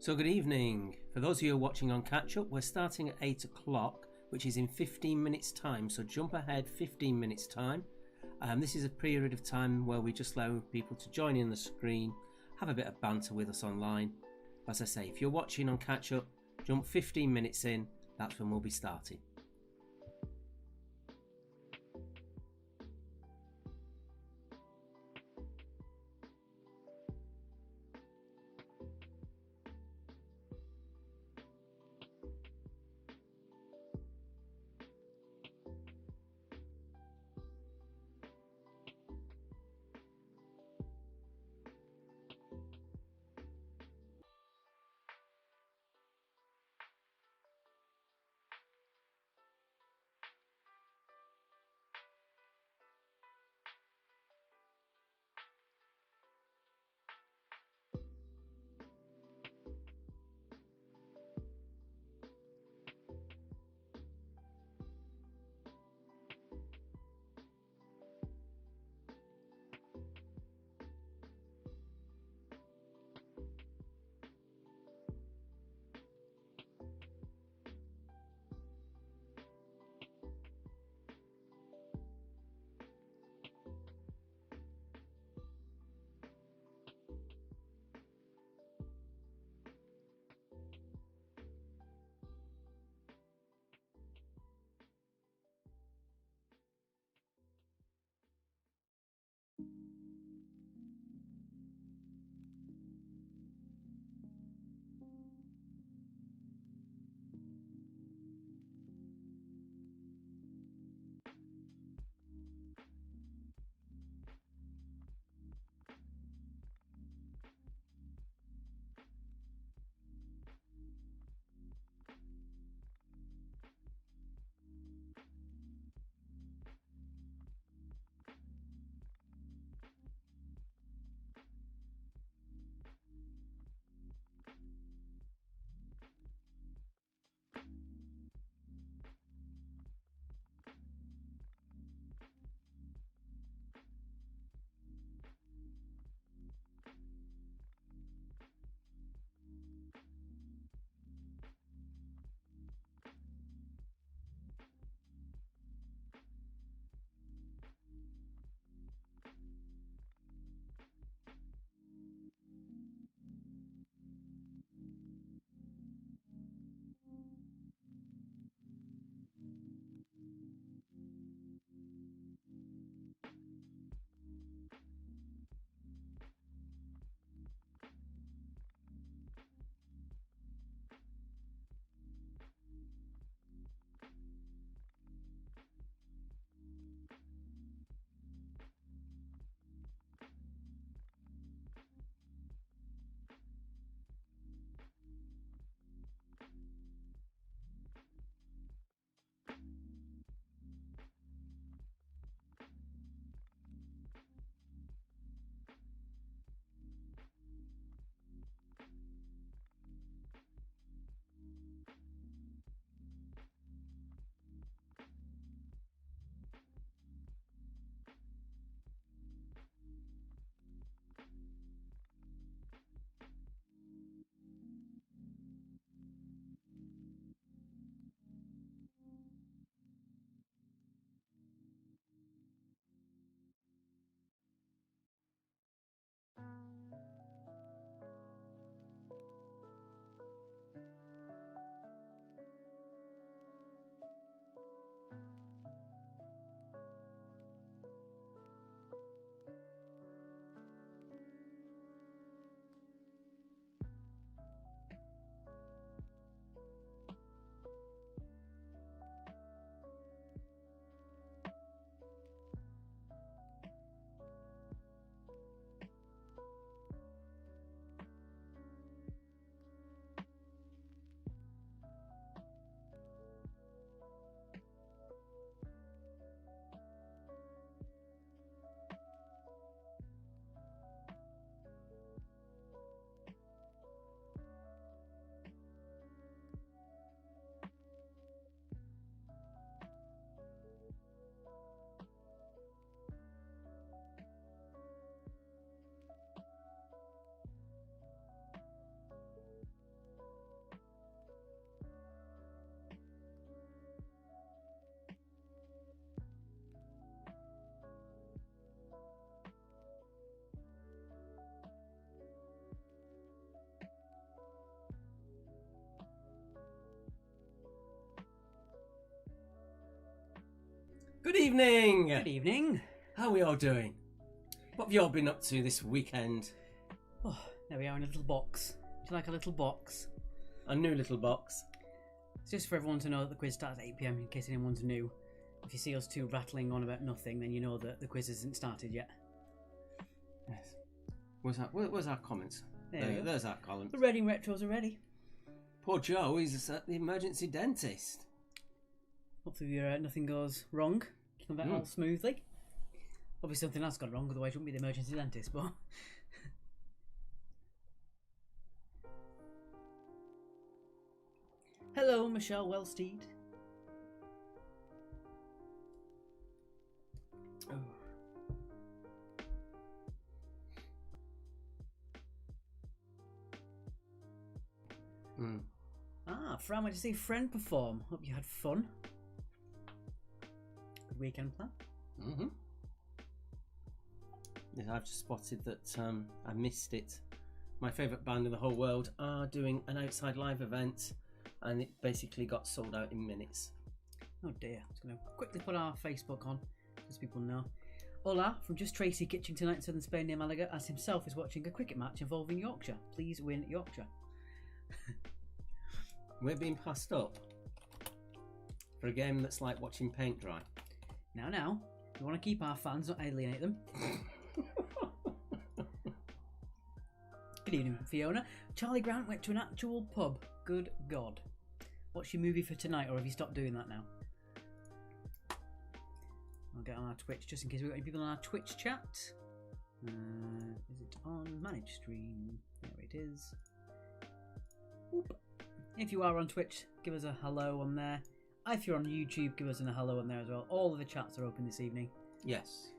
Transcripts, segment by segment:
So good evening. For those of you who are watching on catch up, we're starting at 8 o'clock, which is in 15 minutes time. So jump ahead 15 minutes time. This is a period of time where we just allow people to join in the screen, have a bit of banter with us online. As I say, if you're watching on catch up, jump 15 minutes in, that's when we'll be starting. Good evening! Good evening. How are we all doing? What have you all been up to this weekend? Oh, there we are in a little box. Do you like a little box? A new little box. It's just for everyone to know that the quiz starts at 8 PM in case anyone's new. If you see us two rattling on about nothing, then you know that the quiz hasn't started yet. Yes. Where's our comments? There's our column. The Reading Retros are ready. Poor Joe, he's at the emergency dentist. Hopefully nothing goes wrong. Come back all smoothly. Obviously something else gone wrong, otherwise you wouldn't be the emergency dentist, but... Hello, Michelle Wellsteed. Oh. Fran went to see Friend perform. Hope you had fun. Good weekend plan. Mm-hmm. Yeah, I've just spotted that I missed it. My favourite band in the whole world are doing an outside live event, and it basically got sold out in minutes. Oh dear. I'm just going to quickly put our Facebook on, just so people know. Hola, from Just Tracy Kitchen tonight in southern Spain near Malaga, as himself is watching a cricket match involving Yorkshire. Please win Yorkshire. We're being passed up for a game that's like watching paint dry. Now, we want to keep our fans, not alienate them. Good evening, Fiona. Charlie Grant went to an actual pub. Good God. What's your movie for tonight, or have you stopped doing that now? I'll get on our Twitch, just in case we've got any people on our Twitch chat. Is it on Manage Stream? There it is. Oop. If you are on Twitch, give us a hello on there. If you're on YouTube, give us a hello on there as well. All of the chats are open this evening. Yes.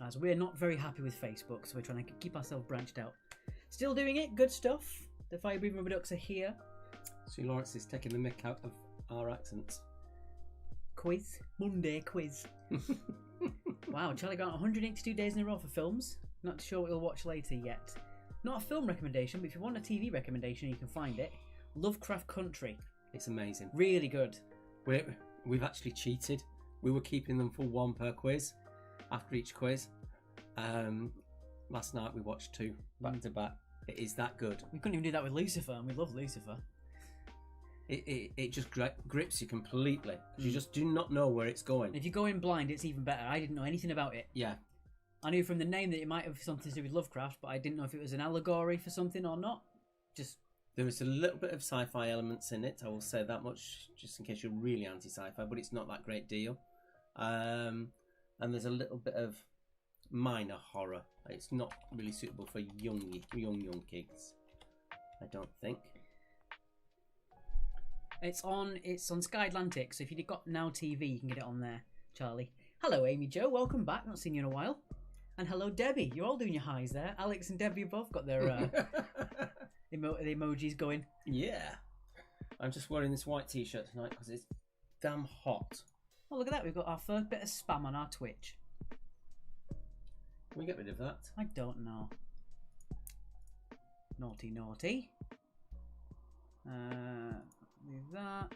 As we're not very happy with Facebook, so we're trying to keep ourselves branched out. Still doing it, good stuff. The Fire Breathing Rubber Ducks are here. Sue Lawrence is taking the mick out of our accents. Quiz. Monday quiz. Wow, Charlie Grant 182 days in a row for films. Not sure what you'll watch later yet. Not a film recommendation, but if you want a TV recommendation, you can find it. Lovecraft Country. It's amazing. Really good. We've actually cheated. We were keeping them for one per quiz after each quiz. Last night we watched 2 back to back. It is that good. We couldn't even do that with Lucifer, and we love Lucifer. It just grips you completely. You just do not know where it's going. If you go in blind, it's even better. I didn't know anything about it. Yeah. I knew from the name that it might have something to do with Lovecraft, but I didn't know if it was an allegory for something or not. There is a little bit of sci-fi elements in it, I will say that much, just in case you're really anti-sci-fi, but it's not that great deal. And there's a little bit of minor horror. It's not really suitable for young kids, I don't think. It's on Sky Atlantic, so if you've got Now TV, you can get it on there, Charlie. Hello, Amy Jo. Welcome back. Not seen you in a while. And hello, Debbie. You're all doing your highs there. Alex and Debbie have both got their the emojis going. Yeah. I'm just wearing this white t-shirt tonight because it's damn hot. Oh, look at that. We've got our first bit of spam on our Twitch. Can we get rid of that? I don't know. Naughty, naughty. Leave that.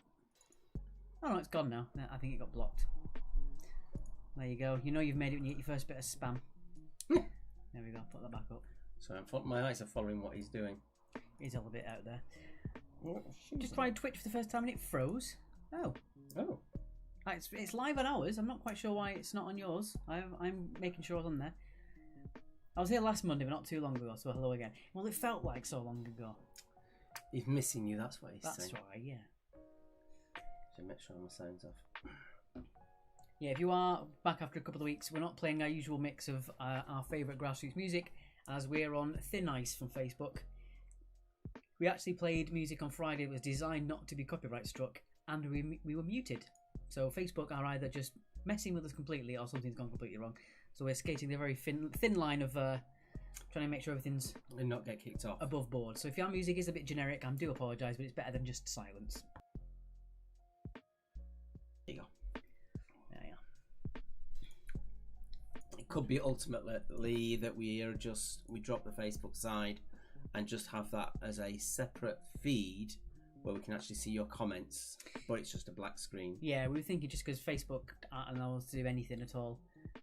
Oh, no, it's gone now. No, I think it got blocked. There you go. You know you've made it when you get your first bit of spam. There we go. Put that back up. So my eyes are following what he's doing. He's all a bit out there. Just tried Twitch for the first time and it froze. Oh. It's live on ours. I'm not quite sure why it's not on yours. I'm making sure it's on there. I was here last Monday, but not too long ago, so hello again. Well, it felt like so long ago. He's missing you, that's what he's saying. That's why, yeah. Should make sure my sound's off. Yeah, if you are back after a couple of weeks, we're not playing our usual mix of our favourite grassroots music, as we're on thin ice from Facebook. We actually played music on Friday that was designed not to be copyright struck, and we were muted. So Facebook are either just messing with us completely or something's gone completely wrong. So we're skating the very thin line of trying to make sure everything's and not get kicked off above board. So if your music is a bit generic, I do apologise, but it's better than just silence. There you go. There you are. It could be ultimately that we drop the Facebook side and just have that as a separate feed where we can actually see your comments, but it's just a black screen. Yeah, we were thinking just because Facebook aren't allowed us to do anything at all.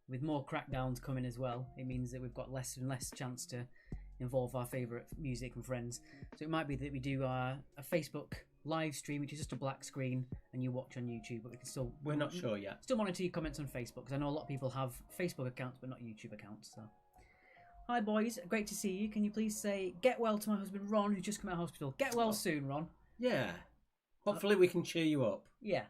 With more crackdowns coming as well, it means that we've got less and less chance to involve our favourite music and friends. So it might be that we do a Facebook live stream, which is just a black screen, and you watch on YouTube, but we can still... We're not sure yet. Still monitor your comments on Facebook, because I know a lot of people have Facebook accounts, but not YouTube accounts, so... Hi boys, great to see you. Can you please say, get well to my husband Ron, who's just come out of hospital. Get well soon, Ron. Yeah. Hopefully we can cheer you up. Yeah.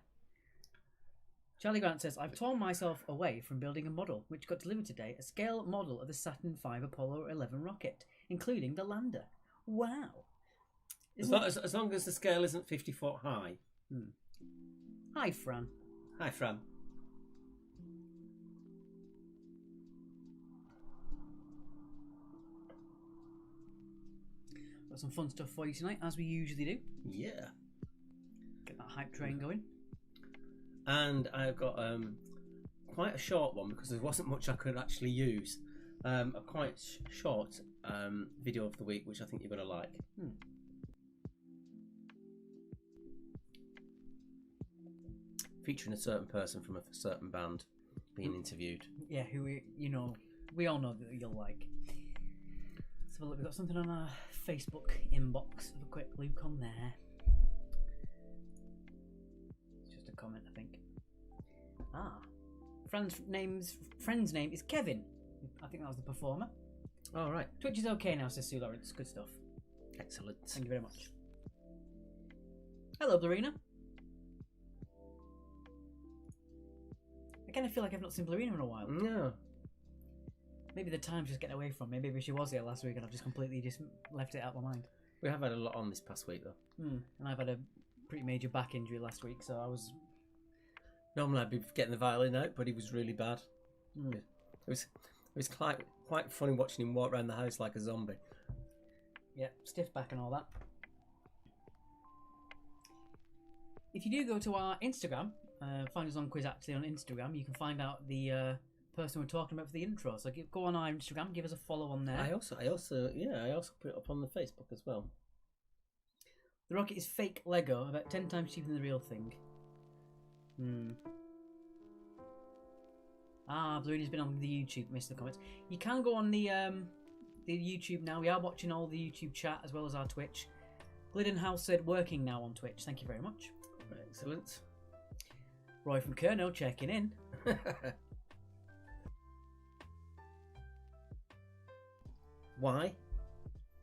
Charlie Grant says, I've torn myself away from building a model, which got delivered today, a scale model of the Saturn V Apollo 11 rocket, including the lander. Wow. As long as the scale isn't 50 foot high. Hi, Fran. Hi, Fran. Got some fun stuff for you tonight, as we usually do. Yeah. Get that hype train going. And I've got quite a short one because there wasn't much I could actually use. A quite short video of the week, which I think you're going to like. Featuring a certain person from a certain band being interviewed. Yeah, who we all know that you'll like. So look, we've got something on our Facebook inbox. Have a quick look on there. It's just a comment, I think. Friend's name is Kevin. I think that was the performer. Oh, right. Twitch is okay now, says Sue Lawrence. Good stuff. Excellent. Thank you very much. Hello, Blarina. I kind of feel like I've not seen Blarina in a while. No. Maybe the time's just getting away from me. Maybe she was here last week and I've just completely left it out of my mind. We have had a lot on this past week, though. And I've had a pretty major back injury last week, so I was... Normally I'd be getting the violin out, but he was really bad. It was quite funny watching him walk around the house like a zombie. Yeah, stiff back and all that. If you do go to our Instagram, find us on Quizzy on Instagram, you can find out the person we're talking about for the intro. So go on our Instagram, give us a follow on there. I also put it up on the Facebook as well. The rocket is fake Lego, about 10 times cheaper than the real thing. Blarina's been on the YouTube, missed the comments. You can go on the YouTube now. We are watching all the YouTube chat as well as our Twitch. Glidden House said working now on Twitch. Thank you very much. Excellent. Roy from Kerno checking in. Why?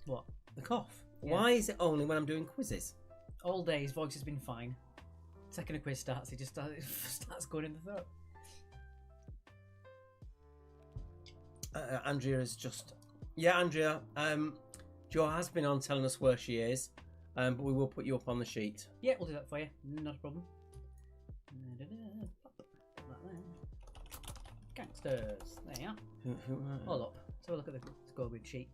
What? The cough. Yeah. Why is it only when I'm doing quizzes? All day his voice has been fine. Second a quiz starts, it just starts going in the throat. Andrea is just... Yeah, Andrea. Jo has been on telling us where she is, but we will put you up on the sheet. Yeah, we'll do that for you. Not a problem. Gangsters. There you are. Hold up. Let's have a look at the scoreboard sheet.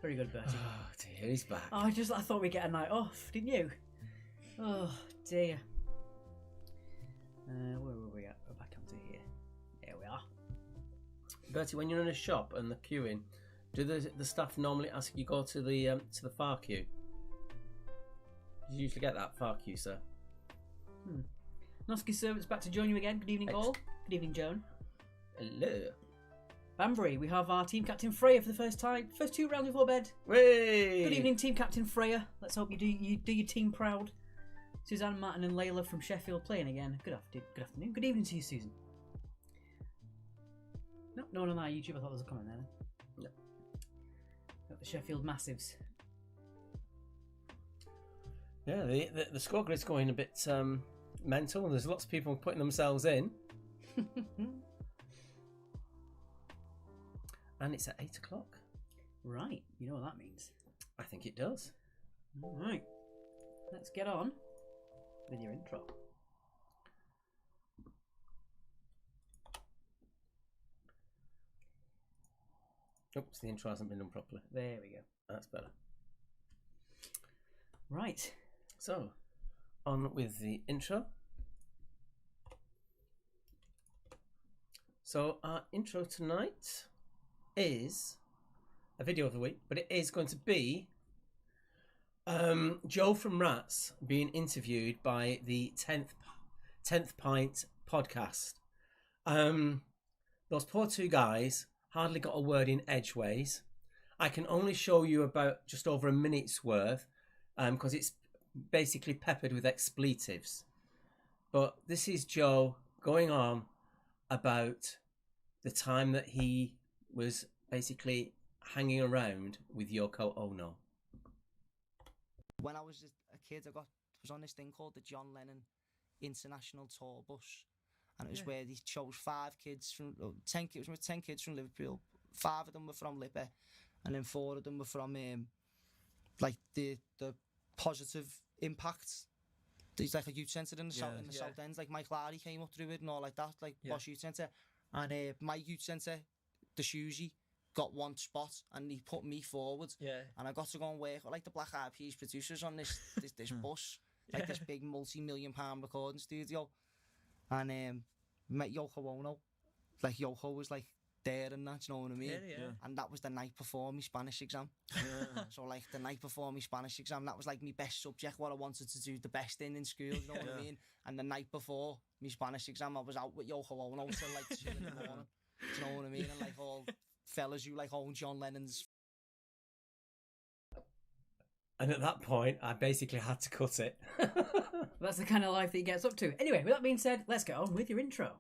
Very good, Bertie. Oh dear, he's back. Oh, I thought we'd get a night off, didn't you? Oh dear. Where were we at? We're back onto here. There we are. Bertie, when you're in a shop and they're queuing, do the staff normally ask you go to the far queue? You usually get that far queue, sir. Nosky servants back to join you again. Good evening, all. Good evening, Joan. Hello. Banbury, we have our team captain Freya for the first time. First 2 rounds before bed. Hey! Good evening, team captain Freya. Let's hope you do your team proud. Suzanne, Martin, and Layla from Sheffield playing again. Good afternoon. Good evening to you, Susan. No one on our YouTube. I thought there was a comment there. No. Got the Sheffield Massives. Yeah, the score grid's going a bit mental. There's lots of people putting themselves in. And it's at 8 o'clock. Right, you know what that means. I think it does. Alright, let's get on with your intro. Oops, the intro hasn't been done properly. There we go. That's better. Right. So, on with the intro. So, our intro tonight is a video of the week, but it is going to be Joe from Rats being interviewed by the 10th Pint podcast. Those poor two guys hardly got a word in edgeways. I can only show you about just over a minute's worth because it's basically peppered with expletives. But this is Joe going on about the time that he was basically hanging around with Yoko Ono. When I was a kid, was on this thing called the John Lennon International Tour Bus, and it was where they chose 10 kids from Liverpool. 5 of them were from Lippe, and then 4 of them were from like the positive impact. There's like a youth centre in the South End, like Mike Lowry came up through it and all like that, like Bosch Youth Centre. And my youth centre, the Susie, got one spot and he put me forward. Yeah. And I got to go and work with like the Black Eyed Peas producers on this bus, like this big multi-million-pound recording studio. And met Yoko Ono. Like Yoko was like there and that, you know what I mean? Yeah. And that was the night before my Spanish exam. So like the night before my Spanish exam, that was like my best subject, what I wanted to do the best in school, you know what I mean? And the night before my Spanish exam, I was out with Yoko Ono till like 2 in the morning. Do you know what I mean? And like all fellas who like own John Lennon's. And at that point, I basically had to cut it. That's the kind of life that he gets up to. Anyway, with that being said, let's get on with your intro.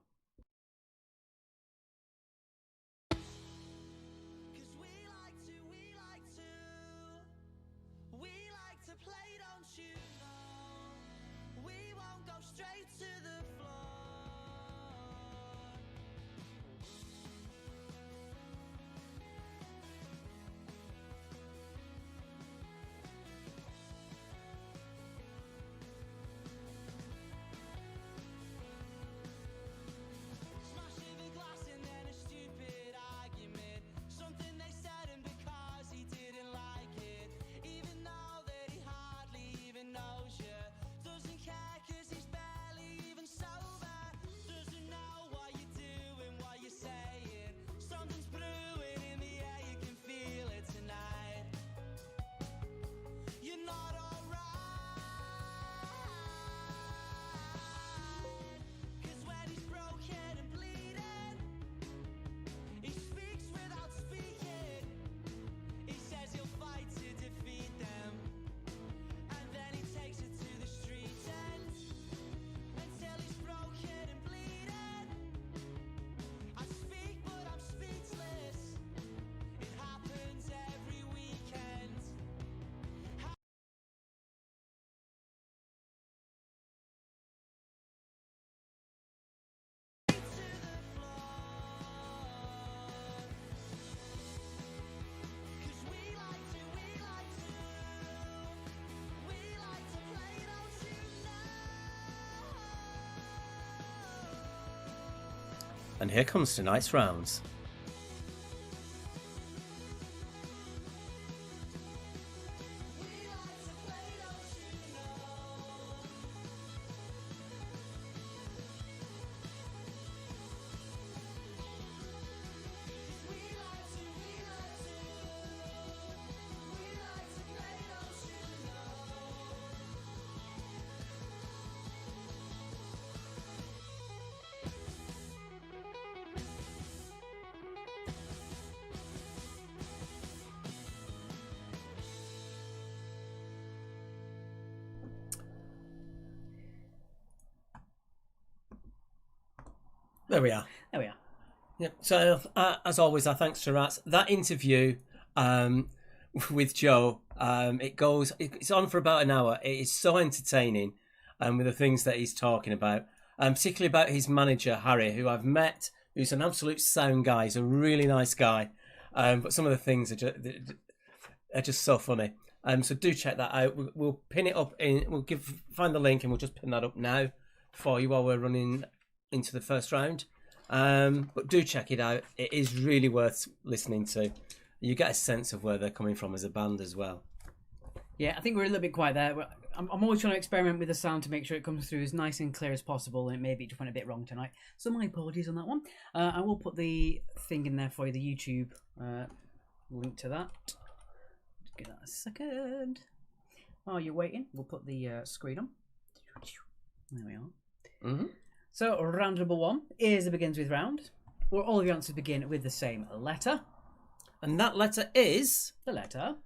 And here comes tonight's rounds. There we are. Yeah. So as always, our thanks to Rats. That interview with Joe, it's on for about an hour. It is so entertaining, with the things that he's talking about, particularly about his manager Harry, who I've met, who's an absolute sound guy. He's a really nice guy, but some of the things are just so funny. So do check that out. We'll pin it up find the link and we'll just pin that up now for you while we're running into the first round. But do check it out. It is really worth listening to. You get a sense of where they're coming from as a band as well. Yeah, I think we're a little bit quiet there. I'm always trying to experiment with the sound to make sure it comes through as nice and clear as possible, and maybe it just went a bit wrong tonight. So my apologies on that one. I will put the thing in there for you, the YouTube link to that. Just give that a second. While you're waiting, we'll put the screen on. There we are. Mm-hmm. So, round number 1 is a begins with round, where all of your answers begin with the same letter. And that letter is... The letter...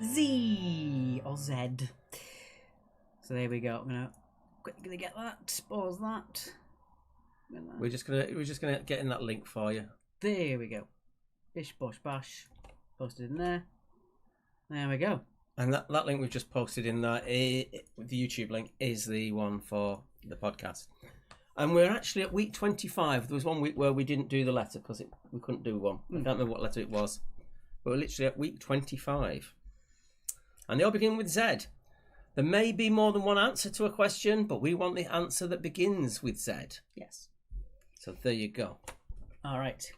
Z or Z. So there we go. I'm gonna quickly get that. Pause that. We're just gonna get in that link for you. There we go. Bish bosh bash. Posted in there. There we go. And that link we've just posted in there, the YouTube link, is the one for the podcast. And we're actually at week 25. There was 1 week where we didn't do the letter because we couldn't do one. I can't remember what letter it was. But we're literally at week 25. And they all begin with Z. There may be more than one answer to a question, but we want the answer that begins with Z. Yes. So there you go. All right.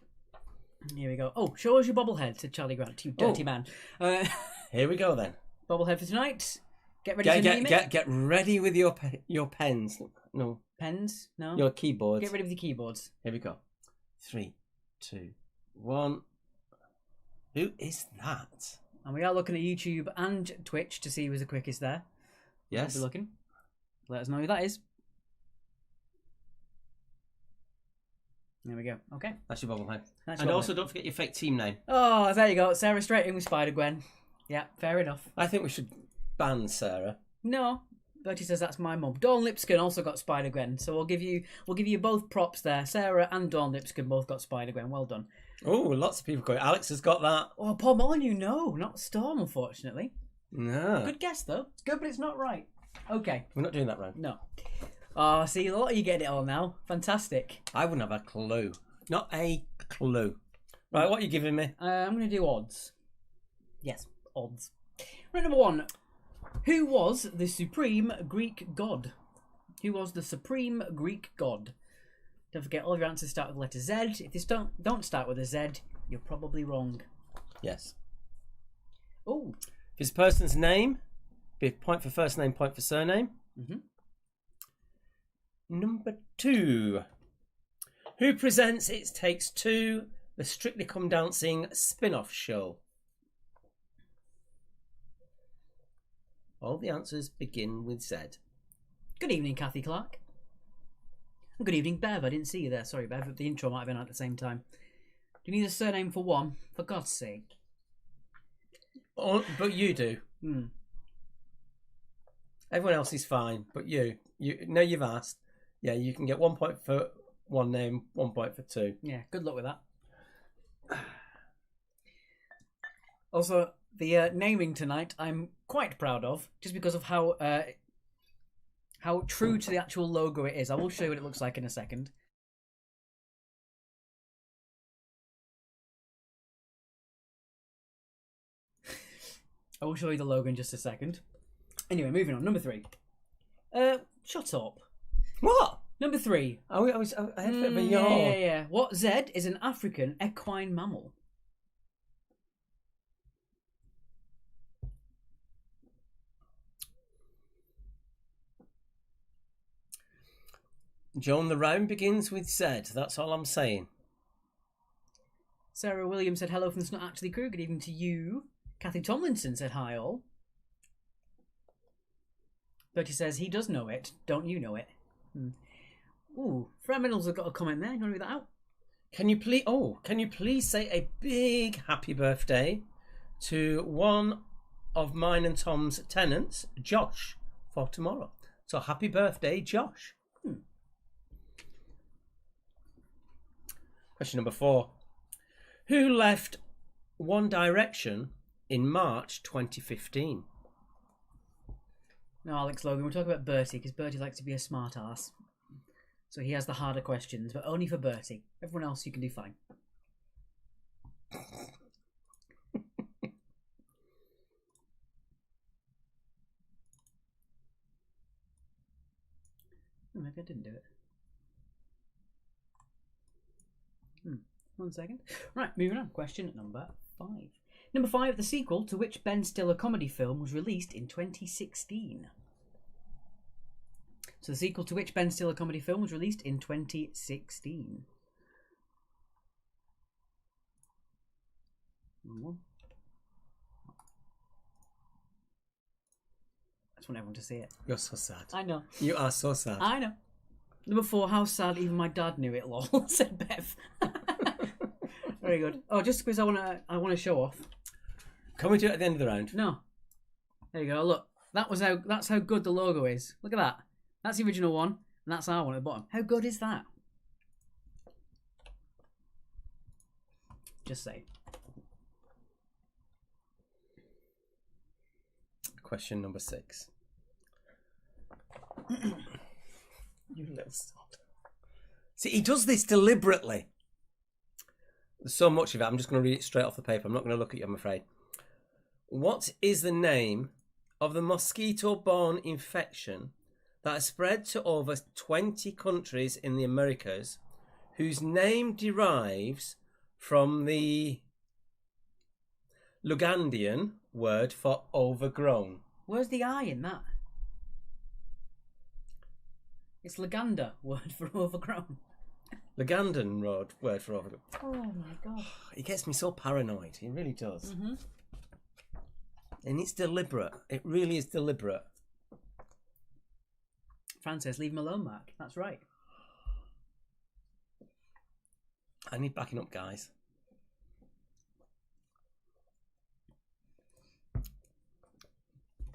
Here we go. Oh, show us your bobblehead, said Charlie Grant, you dirty man. Here we go then. Bobblehead for tonight. Get ready to name it. Get ready with your pens. No. Pens? No. Your keyboards. Get ready with your keyboards. Here we go. 3, 2, 1. Who is that? And we are looking at YouTube and Twitch to see who's the quickest there. Yes. We'll be looking. Let us know who that is. There we go. Okay. That's your bobblehead. And also, don't forget your fake team name. Oh, there you go. Sarah straight in with Spider-Gwen. Yeah, fair enough. I think we should ban Sarah. No. Bertie says that's my mum. Dawn Lipscomb also got Spider-Gwen, so we'll give you both props there. Sarah and Dawn Lipscomb both got Spider-Gwen. Well done. Oh, lots of people going. Alex has got that. Oh, Paul Molyneux, no, not Storm, unfortunately. No. Good guess though. It's good, but it's not right. Okay. We're not doing that round. No. Oh, see, a lot of you getting it all now. Fantastic. I wouldn't have a clue. Not a clue. Right, what are you giving me? I'm going to do odds. Yes, odds. Right, number 1. Who was the supreme Greek god? Who was the supreme Greek god? Don't forget, all of your answers start with the letter Z. If they don't start with a Z, you're probably wrong. Yes. Oh. If it's a person's name, be a point for first name, point for surname. Mm-hmm. Number 2. Who presents It Takes Two, the Strictly Come Dancing spin-off show? All the answers begin with Z. Good evening, Kathy Clark. And good evening, Bev. I didn't see you there. Sorry, Bev. The intro might have been at the same time. Do you need a surname for one? For God's sake. Oh, but you do. Hmm. Everyone else is fine, but you. Now you've asked. Yeah, you can get 1 point for one name, 1 point for 2. Yeah, good luck with that. Also, the naming tonight I'm quite proud of, just because of how true to the actual logo it is. I will show you what it looks like in a second. I will show you the logo in just a second. Anyway, moving on. Number 3. Shut up. What? Number 3. I had a bit of a yawn. Yeah. What Z is an African equine mammal? Joan, the round begins with Z. That's all I'm saying. Sarah Williams said hello from the Snot Actually crew. Good evening to you. Kathy Tomlinson said hi all. Bertie says he does know it. Don't you know it? Ooh, Freminals have got a comment there. You want to read that out? Can you please say a big happy birthday to one of mine and Tom's tenants, Josh, for tomorrow. So happy birthday, Josh. Question number 4. Who left One Direction in March 2015? No, Alex Logan, we're talking about Bertie, because Bertie likes to be a smart ass. So he has the harder questions, but only for Bertie. Everyone else you can do fine. Oh, maybe I didn't do it. 1 second. Right, moving on. Question number 5. Number 5, the sequel to which Ben Stiller comedy film was released in 2016? So the sequel to which Ben Stiller comedy film was released in 2016? just want everyone to see it. You're so sad. I know. You are so sad. I know. Number 4, how sad even my dad knew it, lol, said Bev. Very good. Oh, just because I want to show off. Can we do it at the end of the round? No. There you go. Look, that's how good the logo is. Look at that. That's the original one, and that's our one at the bottom. How good is that? Just say. Question number 6. You little sod. See, he does this deliberately. There's so much of it. I'm just going to read it straight off the paper. I'm not going to look at you, I'm afraid. What is the name of the mosquito-borne infection that has spread to over 20 countries in the Americas, whose name derives from the Lugandian word for overgrown? Where's the I in that? It's Laganda, word for overgrown. Lugandan word for overgrown. Oh my god. He gets me so paranoid. He really does. Mm-hmm. And it's deliberate. It really is deliberate. Fran says, leave him alone, Mark. That's right. I need backing up, guys.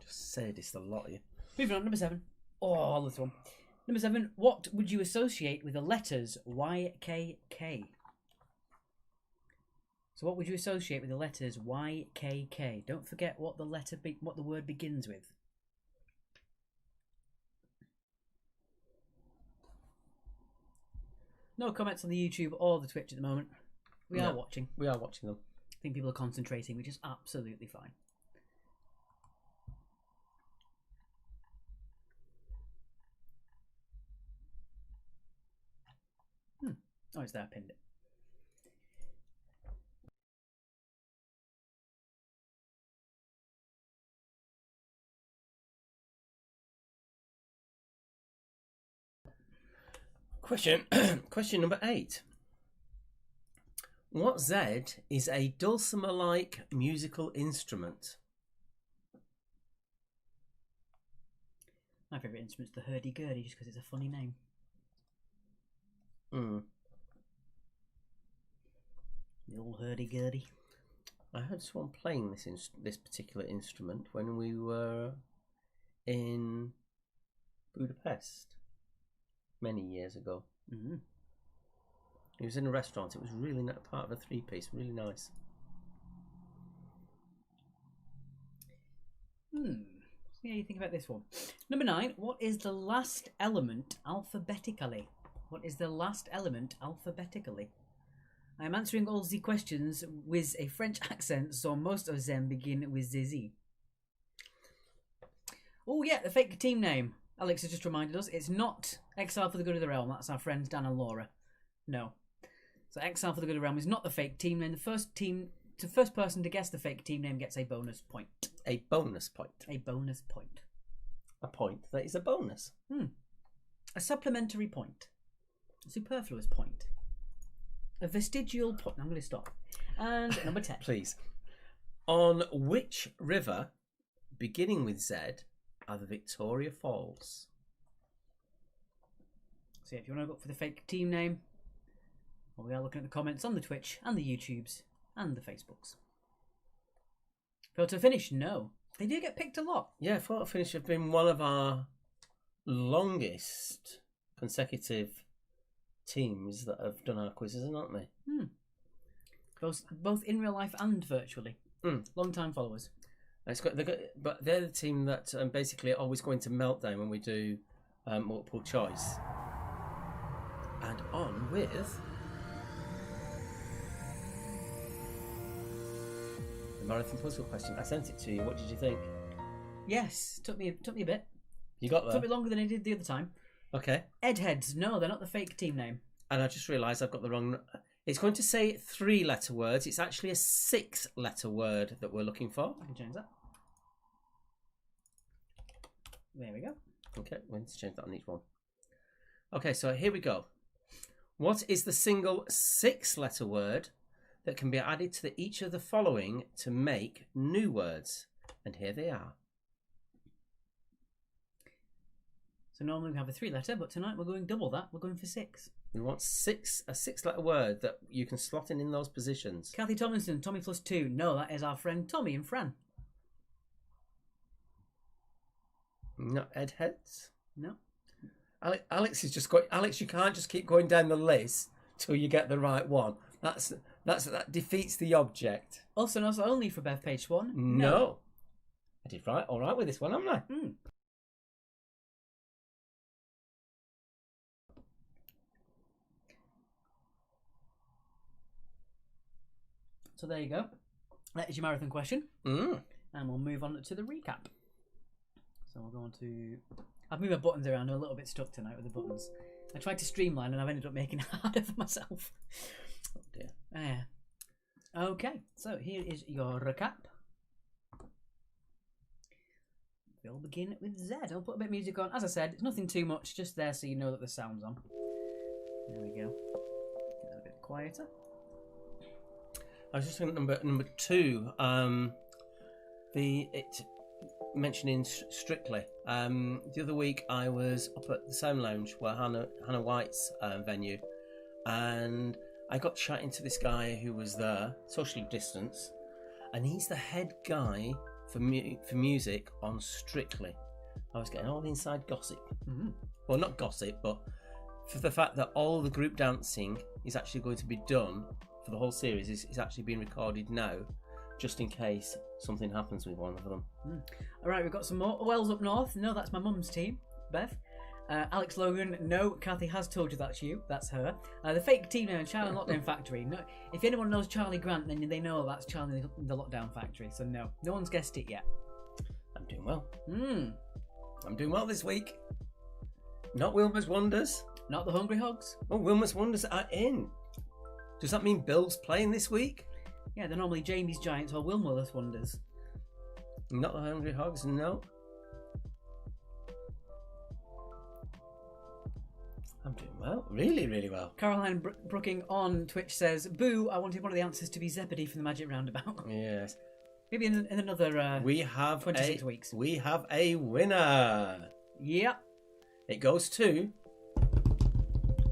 Just say this a lot of you. Moving on, number 7. Oh, this one. Number 7, what would you associate with the letters YKK? So what would you associate with the letters YKK? Don't forget what the what the word begins with. No comments on the YouTube or the Twitch at the moment. We are watching. We are watching them. I think people are concentrating, which is absolutely fine. Oh, it's there, I pinned it. Question number 8. What Z is a dulcimer-like musical instrument? My favourite instrument's the hurdy-gurdy, just because it's a funny name. The old hurdy-gurdy. I heard someone playing this particular instrument when we were in Budapest many years ago. Mm-hmm. It was in a restaurant. It was really part of a 3-piece. Really nice. Yeah, you think about this one. Number 9. What is the last element alphabetically? What is the last element alphabetically? I am answering all the questions with a French accent, so most of them begin with the Z. Oh yeah, the fake team name. Alex has just reminded us. It's not Exile for the Good of the Realm. That's our friends Dan and Laura. No. So Exile for the Good of the Realm is not the fake team name. The first person to guess the fake team name gets a bonus point. A bonus point. A bonus point. A point that is a bonus. A supplementary point. A superfluous point. A vestigial point. I'm going to stop. And number 10. Please. On which river, beginning with Z, are the Victoria Falls? So if you want to look for the fake team name, well, we are looking at the comments on the Twitch and the YouTubes and the Facebooks. Photo finish? No. They do get picked a lot. Yeah, photo finish have been one of our longest consecutive temes that have done our quizzes, aren't they? Both in real life and virtually. Long time followers. But they're the team that basically always go into meltdown when we do multiple choice. And on with the marathon puzzle question. I sent it to you. What did you think? Yes, took me a bit. You got there? Took me longer than it did the other time. Okay. Edheads, no, they're not the fake team name. And I just realised I've got the wrong. It's going to say 3-letter words. It's actually a 6-letter word that we're looking for. I can change that. There we go. Okay, we need to change that on each one. Okay, so here we go. What is the single 6-letter word that can be added to each of the following to make new words? And here they are. So normally we have a 3-letter, but tonight we're going double that. We're going for 6. We want a 6-letter word that you can slot in those positions. Kathy Tomlinson, Tommy plus 2. No, that is our friend Tommy and Fran. Not Ed Heads. No. Alex is just going. Alex, you can't just keep going down the list till you get the right one. That defeats the object. Also, not only for Bev Page Swan. No. I did all right with this one, haven't I? So there you go. That is your marathon question. And we'll move on to the recap. So we're going to... I've moved my buttons around. I'm a little bit stuck tonight with the buttons. I tried to streamline and I've ended up making it harder for myself. Oh dear. Okay, so here is your recap. We'll begin with Z. I'll put a bit of music on. As I said, it's nothing too much, just there so you know that the sound's on. There we go. Get that a bit quieter. I was just looking at number 2. Mentioning Strictly. The other week I was up at the Sound Lounge, where Hannah White's venue, and I got chatting to this guy who was there, socially distanced, and he's the head guy for music on Strictly. I was getting all the inside gossip. Well, not gossip, but for the fact that all the group dancing is actually going to be done for the whole series is actually being recorded now, just in case something happens with one of them. All right, we've got some more. Wells up north. No, that's my mum's team, Bev. Alex Logan. No, Kathy has told you that's you. That's her. The fake team name, Charlie Lockdown Factory. No, if anyone knows Charlie Grant, then they know that's Charlie the Lockdown Factory. So no one's guessed it yet. I'm doing well. I'm doing well this week. Not Wilma's Wonders. Not the Hungry Hogs. Oh, Wilma's Wonders are in. Does that mean Bill's playing this week? Yeah, they're normally Jamie's Giants or Wilma's Wonders. Not the Hungry Hogs, no. I'm doing well. Really, really well. Caroline Brooking on Twitch says, "Boo, I wanted one of the answers to be Zebedee from the Magic Roundabout." Yes. Maybe in another we have 26 weeks. We have a winner. Yep. It goes to...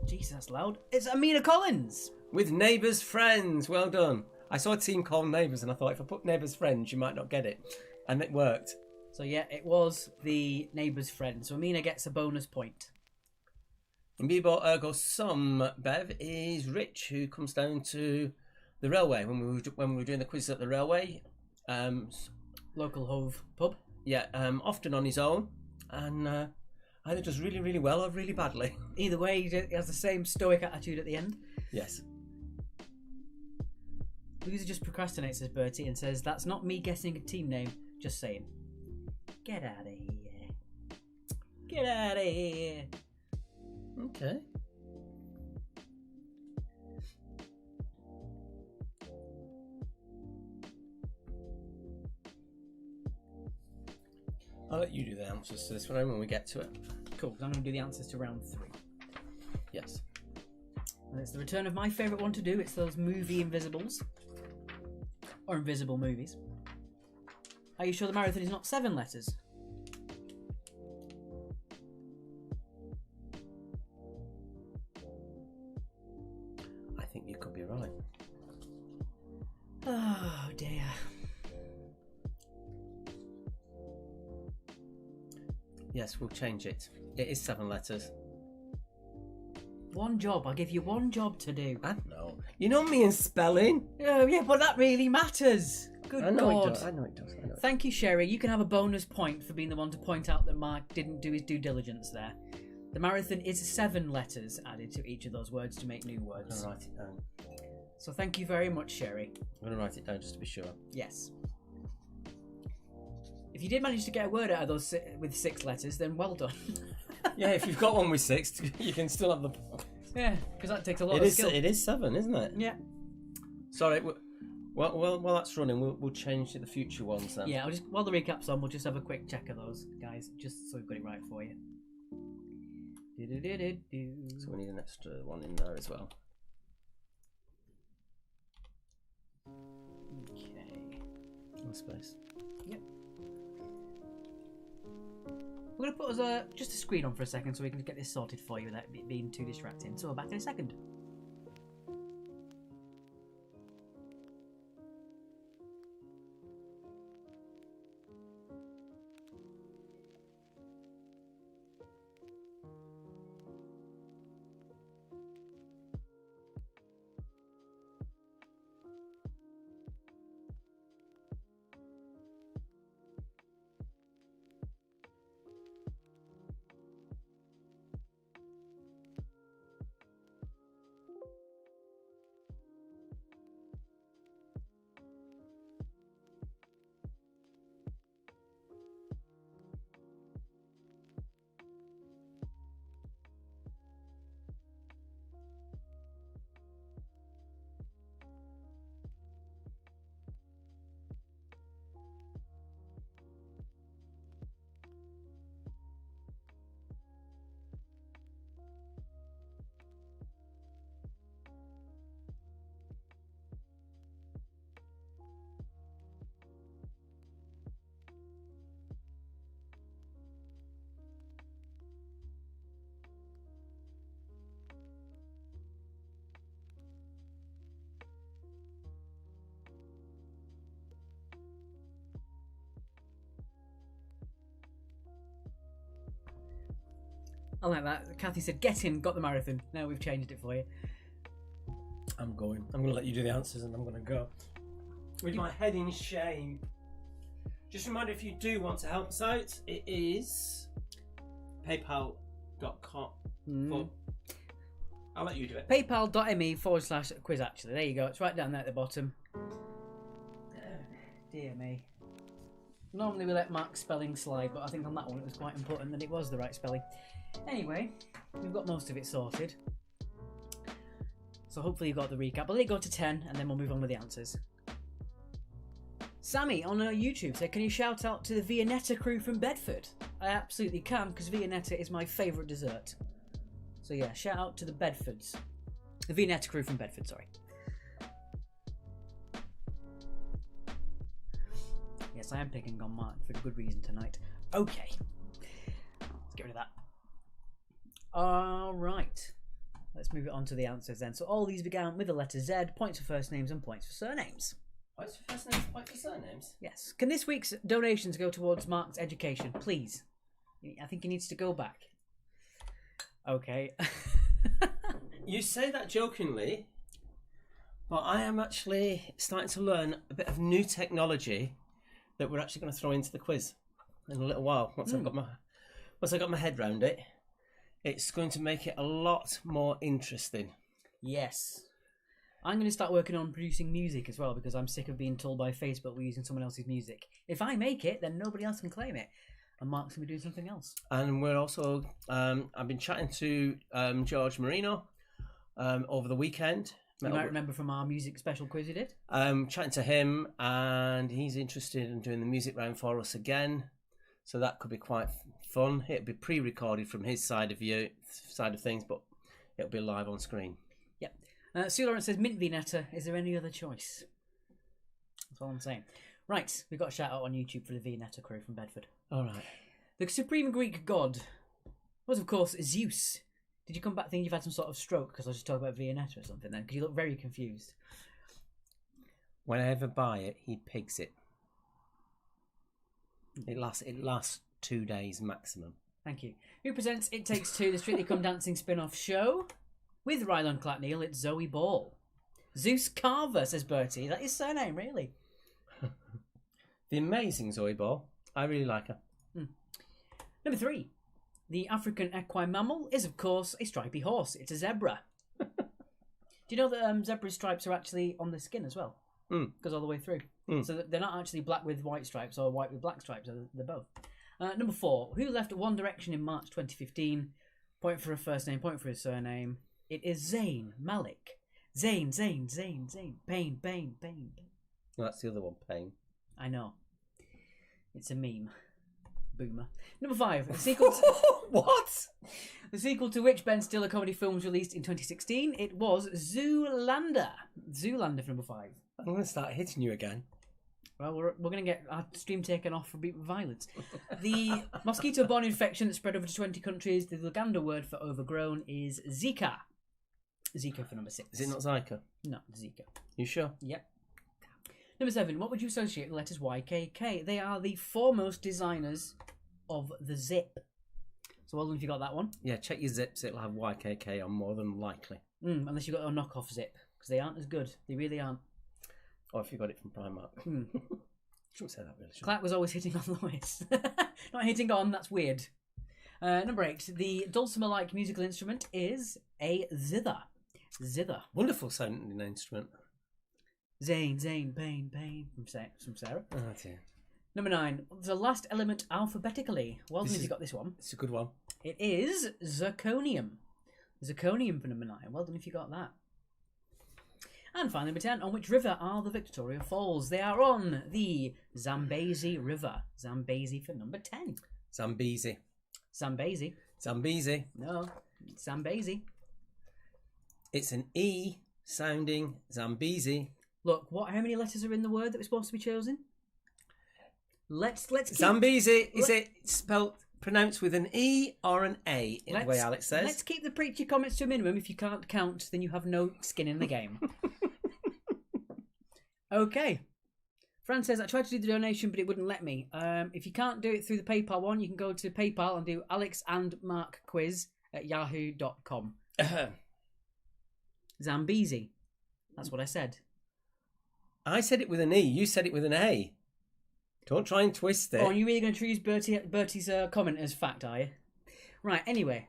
Jesus, that's loud. It's Amina Collins. With Neighbours Friends. Well done. I saw a team called Neighbours and I thought if I put Neighbours Friends, you might not get it. And it worked. So yeah, it was the Neighbours Friends. So Amina gets a bonus point. In Bebo Ergo Sum, Bev, is Rich, who comes down to the railway when we were doing the quiz at the railway. Local Hove pub. Yeah, often on his own. And either does really, really well or really badly. Either way, he has the same stoic attitude at the end. Yes. Loser just procrastinates, says Bertie, and says, "That's not me guessing a team name, just saying." Get out of here. Get out of here. Okay. I'll let you do the answers to this one when we get to it. Cool, because I'm going to do the answers to round 3. Yes. And it's the return of my favourite one to do. It's those movie invisibles. Or invisible movies. Are you sure the marathon is not 7 letters? I think you could be right. Oh dear. Yes, we'll change it. It is 7 letters. One job. I'll give you one job to do. I know. You know me in spelling. Oh yeah, but that really matters. Good I know God. it does. I know it does. Thank you, Sherry. You can have a bonus point for being the one to point out that Mark didn't do his due diligence there. The marathon is 7 letters added to each of those words to make new words. I'm going to write it down. So thank you very much, Sherry. I'm going to write it down just to be sure. Yes. If you did manage to get a word out of those with 6 letters, then well done. Yeah, if you've got one with 6, you can still have the... Yeah, because that takes a lot of skill. It is 7, isn't it? Yeah. Sorry, while that's running, we'll change to the future ones then. Yeah, while the recap's on, we'll just have a quick check of those, guys, just so we've got it right for you. So we need an extra one in there as well. Okay. No space. Yep. We're going to put us just a screen on for a second so we can get this sorted for you without it being too distracting. So we're back in a second. I like that. Kathy said, get in, got the marathon. Now we've changed it for you. I'm going. I'm going to let you do the answers and I'm going to go. With my head in shame. Just a reminder, if you do want to help us out, it is paypal.com. I'll let you do it. paypal.me/quiz, actually. There you go. It's right down there at the bottom. Dear me. Normally we let Mark's spelling slide, but I think on that one it was quite important that it was the right spelling. Anyway, we've got most of it sorted. So hopefully you got the recap. I'll let it go to 10 and then we'll move on with the answers. Sammy on YouTube said, can you shout out to the Viennetta crew from Bedford? I absolutely can, because Viennetta is my favourite dessert. So yeah, shout out to the Bedfords. The Viennetta crew from Bedford, sorry. Yes, I am picking on Mark for good reason tonight. Okay. Let's get rid of that. Alright. Let's move it on to the answers then. So all these began with the letter Z, points for first names and points for surnames. Points for first names, points for surnames? Yes. Can this week's donations go towards Mark's education, please? I think he needs to go back. Okay. You say that jokingly, but I am actually starting to learn a bit of new technology that we're actually going to throw into the quiz in a little while. Once I've got my head round it, it's going to make it a lot more interesting. Yes. I'm going to start working on producing music as well, because I'm sick of being told by Facebook we're using someone else's music. If I make it, then nobody else can claim it. And Mark's going to be doing something else. And we're also, I've been chatting to George Marino over the weekend. You might remember from our music special quiz we did. Chatting to him, and he's interested in doing the music round for us again. So that could be quite fun. It'll be pre-recorded from his side of things, but it'll be live on screen. Yep. Zoolander says, mint Viennetta, is there any other choice? That's all I'm saying. Right, we've got a shout out on YouTube for the Viennetta crew from Bedford. All right. The supreme Greek god was, of course, Zeus. Did you come back thinking you've had some sort of stroke because I was just talking about Viennetta or something then? Because you look very confused. When I ever buy it, he pigs it. It lasts 2 days maximum. Thank you. Who presents It Takes Two, the Strictly Come Dancing spin-off show? With Rylan Clackneil, it's Zoe Ball. Zeus Carver, says Bertie. That is surname, really. The amazing Zoe Ball. I really like her. Number 3. The African equine mammal is, of course, a stripy horse. It's a zebra. Do you know that zebra stripes are actually on the skin as well? Goes all the way through. So they're not actually black with white stripes or white with black stripes. They're both. Number 4. Who left One Direction in March 2015? Point for a first name, point for a surname. It is Zayn Malik. Zayn. Pain. Well, that's the other one, Pain. I know. It's a meme. Boomer. Number 5. The sequel to... What? The sequel to which Ben Stiller comedy film was released in 2016? It was Zoolander. Zoolander for number 5. I'm going to start hitting you again. Well, we're going to get our stream taken off for violence. The mosquito-borne infection that spread over to 20 countries, the Luganda word for overgrown is Zika. Zika for number 6. Is it not Zika? No, Zika. You sure? Yep. Number 7, what would you associate with the letters YKK? They are the foremost designers of the zip. So well done if you got that one. Yeah, check your zips. It'll have YKK on more than likely. Unless you've got a knockoff zip, because they aren't as good. They really aren't. Or if you got it from Primark. Shouldn't say that really, should Clark was always hitting on Lois. Not hitting on, that's weird. Number 8, the dulcimer-like musical instrument is a zither. Zither. Wonderful sounding instrument. Zayn, pain, from Sarah. Oh dear. Number 9, the last element alphabetically. Well done if you got this one. It's a good one. It is zirconium. Zirconium for number 9. Well done if you got that. And finally, number 10, on which river are the Victoria Falls? They are on the Zambezi River. Zambezi for number 10. Zambezi. Zambezi. Zambezi. No, Zambezi. It's an E sounding Zambezi. Look, how many letters are in the word that was supposed to be chosen? Let's keep... Zambezi. Is it pronounced with an E or an A, in the way Alex says? Let's keep the preachy comments to a minimum. If you can't count, then you have no skin in the game. Okay. Fran says, I tried to do the donation, but it wouldn't let me. If you can't do it through the PayPal one, you can go to PayPal and do Alex and Mark quiz at yahoo.com. Zambezi. That's what I said. I said it with an E. You said it with an A. Don't try and twist it. Oh, and you're really going to use Bertie's comment as fact, are you? Right, anyway.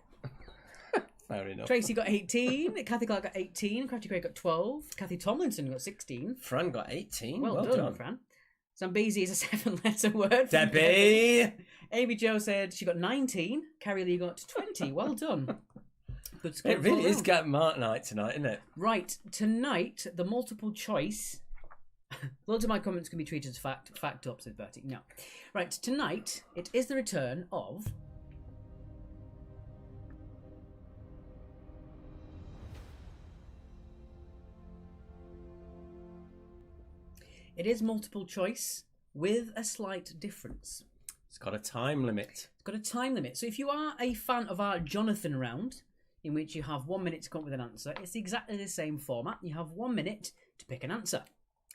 Fair enough. Tracy got 18. Kathy Clark got 18. Crafty Craig got 12. Kathy Tomlinson got 16. Fran got 18. Well done, Fran. Zambezi is a 7-letter word. Debbie! Amy Jo said she got 19. Carrie Lee got 20. Well done. Good score. It really is Get Mark night tonight, isn't it? Right, tonight, the multiple choice... Loads of my comments can be treated as fact up, said Bertie. No. Right, tonight, it is the return of... It is multiple choice with a slight difference. It's got a time limit. It's got a time limit. So if you are a fan of our Jonathan round, in which you have 1 minute to come up with an answer, it's exactly the same format. You have 1 minute to pick an answer.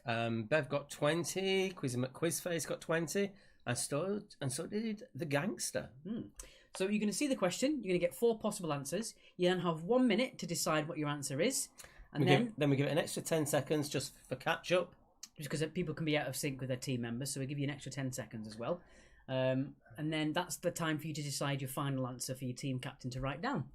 Bev got 20, Quizzy McQuizface got 20, and so did the gangster. So you're going to see the question, you're going to get 4 possible answers, you then have 1 minute to decide what your answer is, and then we give it an extra 10 seconds just for catch up. Just because people can be out of sync with their team members, so we give you an extra 10 seconds as well. And then that's the time for you to decide your final answer for your team captain to write down.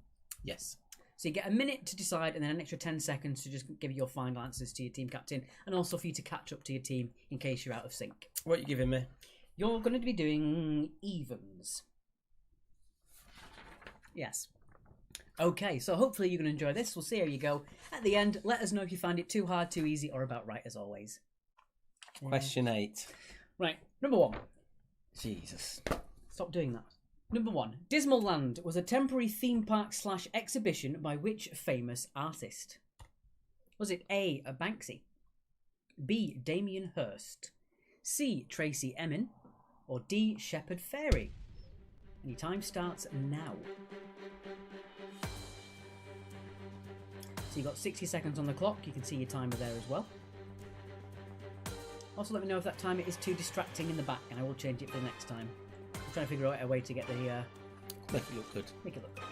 Yes. So you get a minute to decide and then an extra 10 seconds to just give your final answers to your team captain, and also for you to catch up to your team in case you're out of sync. What are you giving me? You're going to be doing evens. Yes. Okay, so hopefully you're going to enjoy this. We'll see how you go. At the end, let us know if you find it too hard, too easy, or about right as always. Question 8. Right, number 1. Jesus. Stop doing that. Number 1. Dismal Land was a temporary theme park / exhibition by which famous artist? Was it A. Banksy, B. Damien Hirst, C. Tracy Emin, or D. Shepard Fairey? And your time starts now. So you've got 60 seconds on the clock. You can see your timer there as well. Also, let me know if that timer is too distracting in the back, and I will change it for the next time. I'm trying to figure out a way to get the... Make it look good. Make it look good.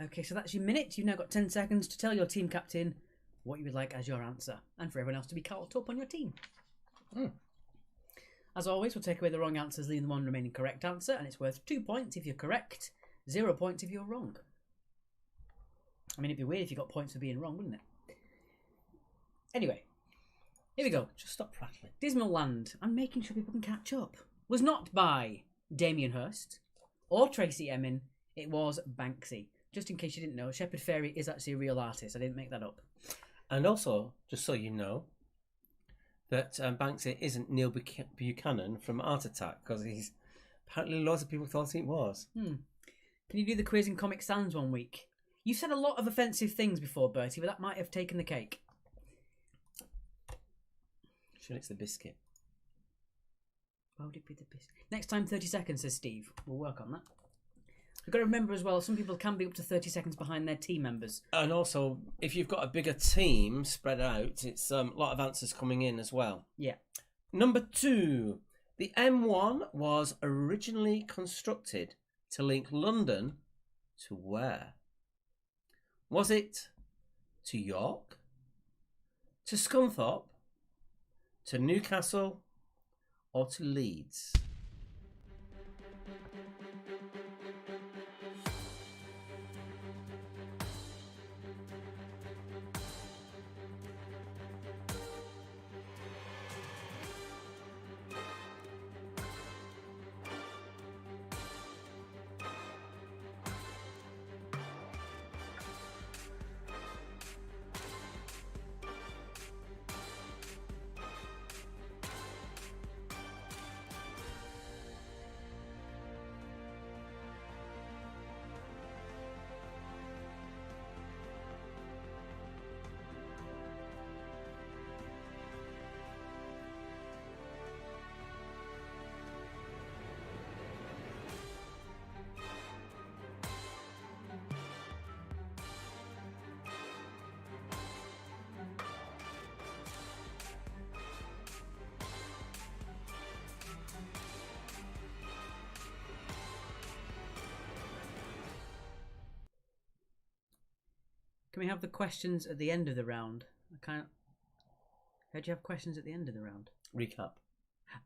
Okay, so that's your minute. You've now got 10 seconds to tell your team captain what you would like as your answer, and for everyone else to be caught up on your team. As always, we'll take away the wrong answers, leaving the one remaining correct answer, and it's worth 2 points if you're correct, 0 points if you're wrong. I mean, it'd be weird if you got points for being wrong, wouldn't it? Anyway, here we go. Just stop prattling. Dismal Land, I'm making sure people can catch up, was not by Damien Hirst or Tracy Emin, it was Banksy. Just in case you didn't know, Shepard Fairey is actually a real artist. I didn't make that up. And also, just so you know, that Banksy isn't Neil Buchanan from Art Attack, because he's apparently lots of people thought it was. Can you do the quiz in Comic Sans one week? You've said a lot of offensive things before, Bertie, but that might have taken the cake. Sure, it's the biscuit. Why would it be the biscuit? Next time, 30 seconds, says Steve. We'll work on that. We've got to remember as well, some people can be up to 30 seconds behind their team members. And also, if you've got a bigger team spread out, it's a lot of answers coming in as well. Yeah. Number 2. The M1 was originally constructed to link London to where? Was it to York, to Scunthorpe, to Newcastle, or to Leeds? Can we have the questions at the end of the round? I can't. Heard you have questions at the end of the round. Recap.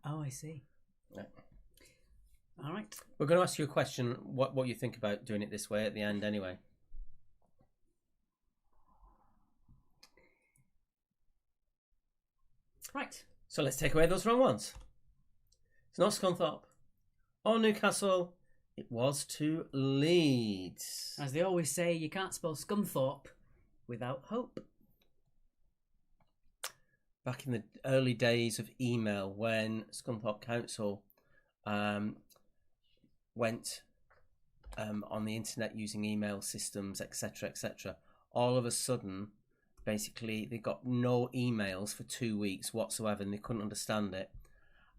Oh, I see. Yeah. All right. We're going to ask you a question, what you think about doing it this way at the end anyway. Right. So let's take away those wrong ones. It's not Scunthorpe or Newcastle. It was to Leeds. As they always say, you can't spell Scunthorpe without hope. Back in the early days of email, when Scunthorpe Council went on the internet using email systems, etc., etc., all of a sudden, basically, they got no emails for 2 weeks whatsoever, and they couldn't understand it.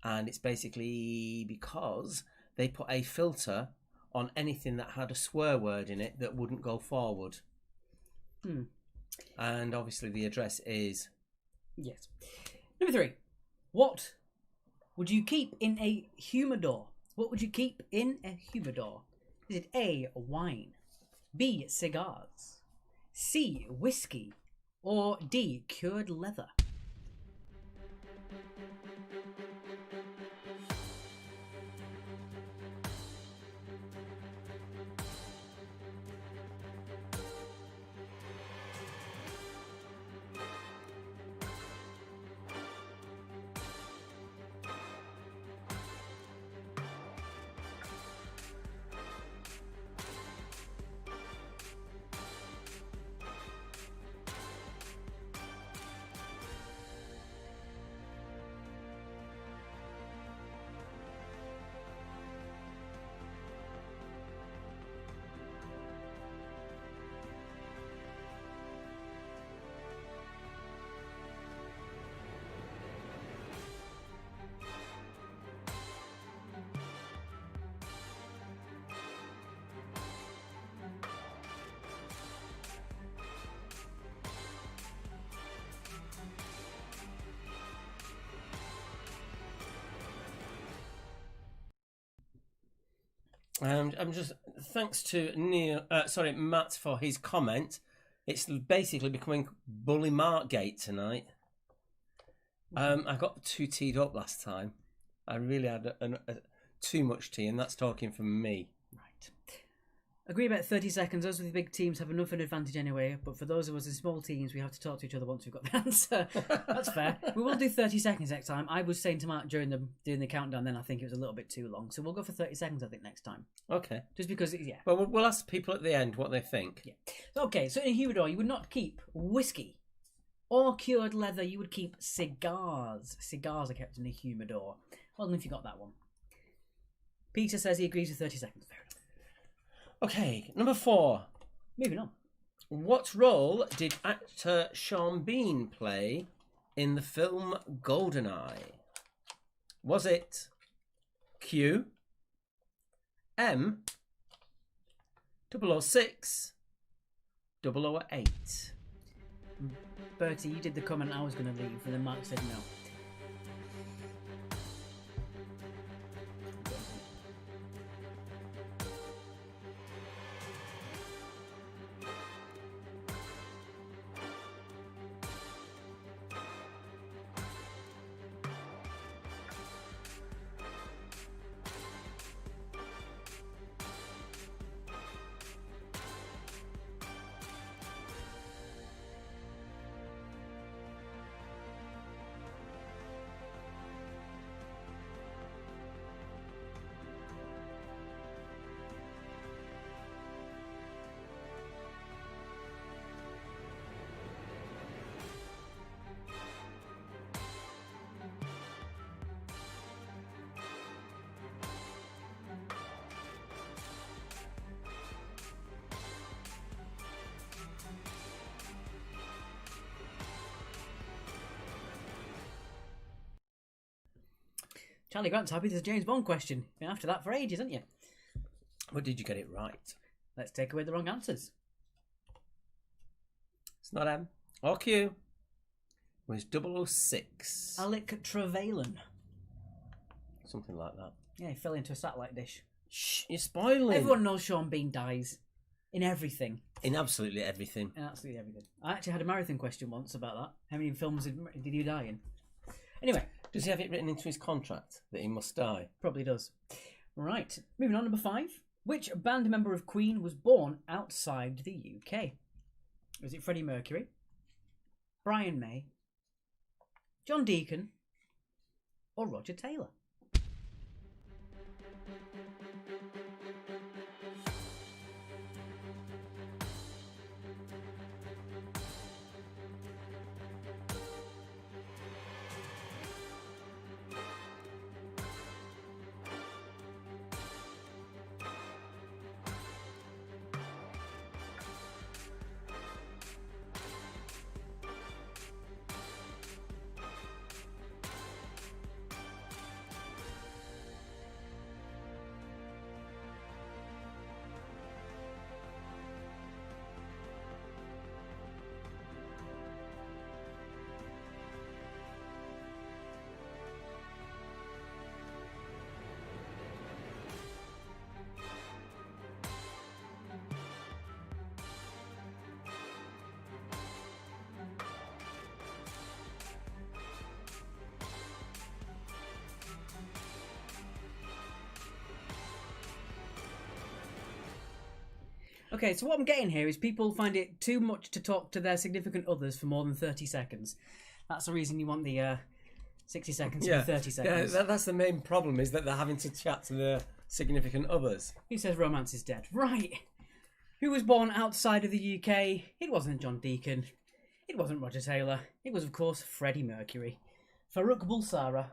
And it's basically because they put a filter on anything that had a swear word in it that wouldn't go forward. And obviously the address is... Yes. Number 3. What would you keep in a humidor? What would you keep in a humidor? Is it A, wine, B, cigars, C, whiskey, or D, cured leather? I'm just thanks to Matt for his comment. It's basically becoming Bully Markgate tonight. I got too teed up last time. I really had too much tea, and that's talking from me. Right. Agree about 30 seconds. Those with the big teams have enough of an advantage anyway, but for those of us in small teams, we have to talk to each other once we've got the answer. That's fair. We will do 30 seconds next time. I was saying to Mark during doing the countdown then, I think it was a little bit too long, so we'll go for 30 seconds, I think, next time. Okay. Just because, yeah. Well, we'll ask people at the end what they think. Yeah. Okay, so in a humidor, you would not keep whiskey or cured leather. You would keep cigars. Cigars are kept in a humidor. Well done if you got that one. Peter says he agrees with 30 seconds. Fair enough. Okay, number 4. Moving on. What role did actor Sean Bean play in the film GoldenEye? Was it Q, M, 006, 008? Bertie, you did the comment I was going to leave, and then Mark said no. Charlie Grant's happy there's a James Bond question. Been after that for ages, haven't you? But did you get it right? Let's take away the wrong answers. It's not M or Q. It was 006. Alec Trevelyan. Something like that. Yeah, he fell into a satellite dish. Shh, you're spoiling. Everyone knows Sean Bean dies. In everything. In absolutely everything. In absolutely everything. I actually had a marathon question once about that. How many films did he die in? Anyway. Does he have it written into his contract that he must die? Probably does. Right, moving on, number 5. Which band member of Queen was born outside the UK? Was it Freddie Mercury, Brian May, John Deacon, or Roger Taylor? Okay, so what I'm getting here is people find it too much to talk to their significant others for more than 30 seconds. That's the reason you want the 60 seconds to 30 seconds. Yeah, that's the main problem, is that they're having to chat to their significant others. Who says romance is dead? Right. Who was born outside of the UK? It wasn't John Deacon. It wasn't Roger Taylor. It was, of course, Freddie Mercury. Farouk Bulsara.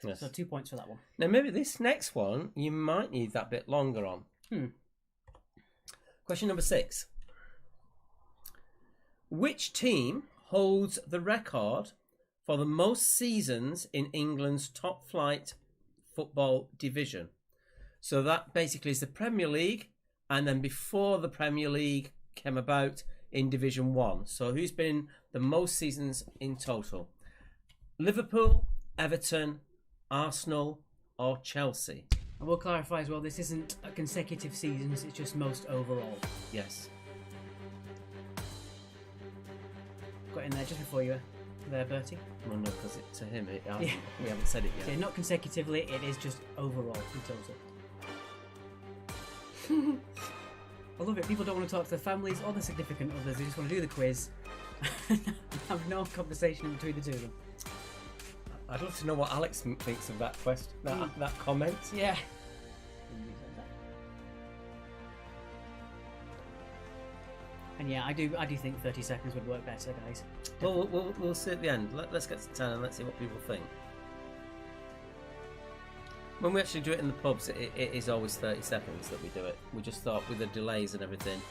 Yes. So 2 points for that one. Now, maybe this next one, you might need that bit longer on. Question number 6. Which team holds the record for the most seasons in England's top flight football division? So that basically is the Premier League, and then before the Premier League came about in Division 1. So who's been the most seasons in total? Liverpool, Everton, Arsenal, or Chelsea? I will clarify as well, this isn't a consecutive seasons, it's just most overall. Yes. put in there just before you there, Bertie. Well, no, because to him, Yeah. we haven't said it yet. So not consecutively, it is just overall in total. I love it. People don't want to talk to their families or their significant others. They just want to do the quiz and have no conversation in between the two of them. I'd love to know what Alex thinks of that question, that comment. Yeah. And yeah, I do think 30 seconds would work better, guys. Well, we'll see at the end. Let's get to 10 and let's see what people think. When we actually do it in the pubs, it is always 30 seconds that we do it. We just thought with the delays and everything,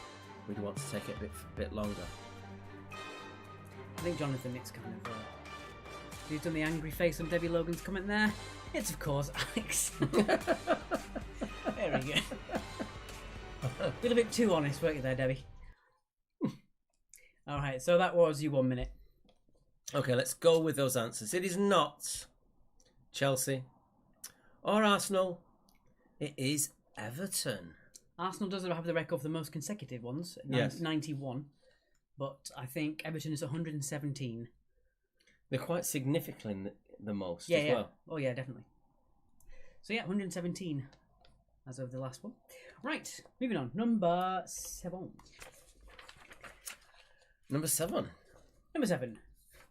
we'd want to take it a bit longer. I think Jonathan, it's kind of... He's done the angry face on Debbie Logan's comment there. It's, of course, Alex. Very good. A little bit too honest, weren't you there, Debbie? Alright, so that was you 1 minute. Okay, let's go with those answers. It is not Chelsea or Arsenal. It is Everton. Arsenal does have the record for the most consecutive ones, Yes. 91. But I think Everton is 117. They're quite significantly the most Yeah, as yeah. well. Oh, yeah, definitely. So, yeah, 117 as of the last one. Right, moving on. Number 7. Number 7. Number 7.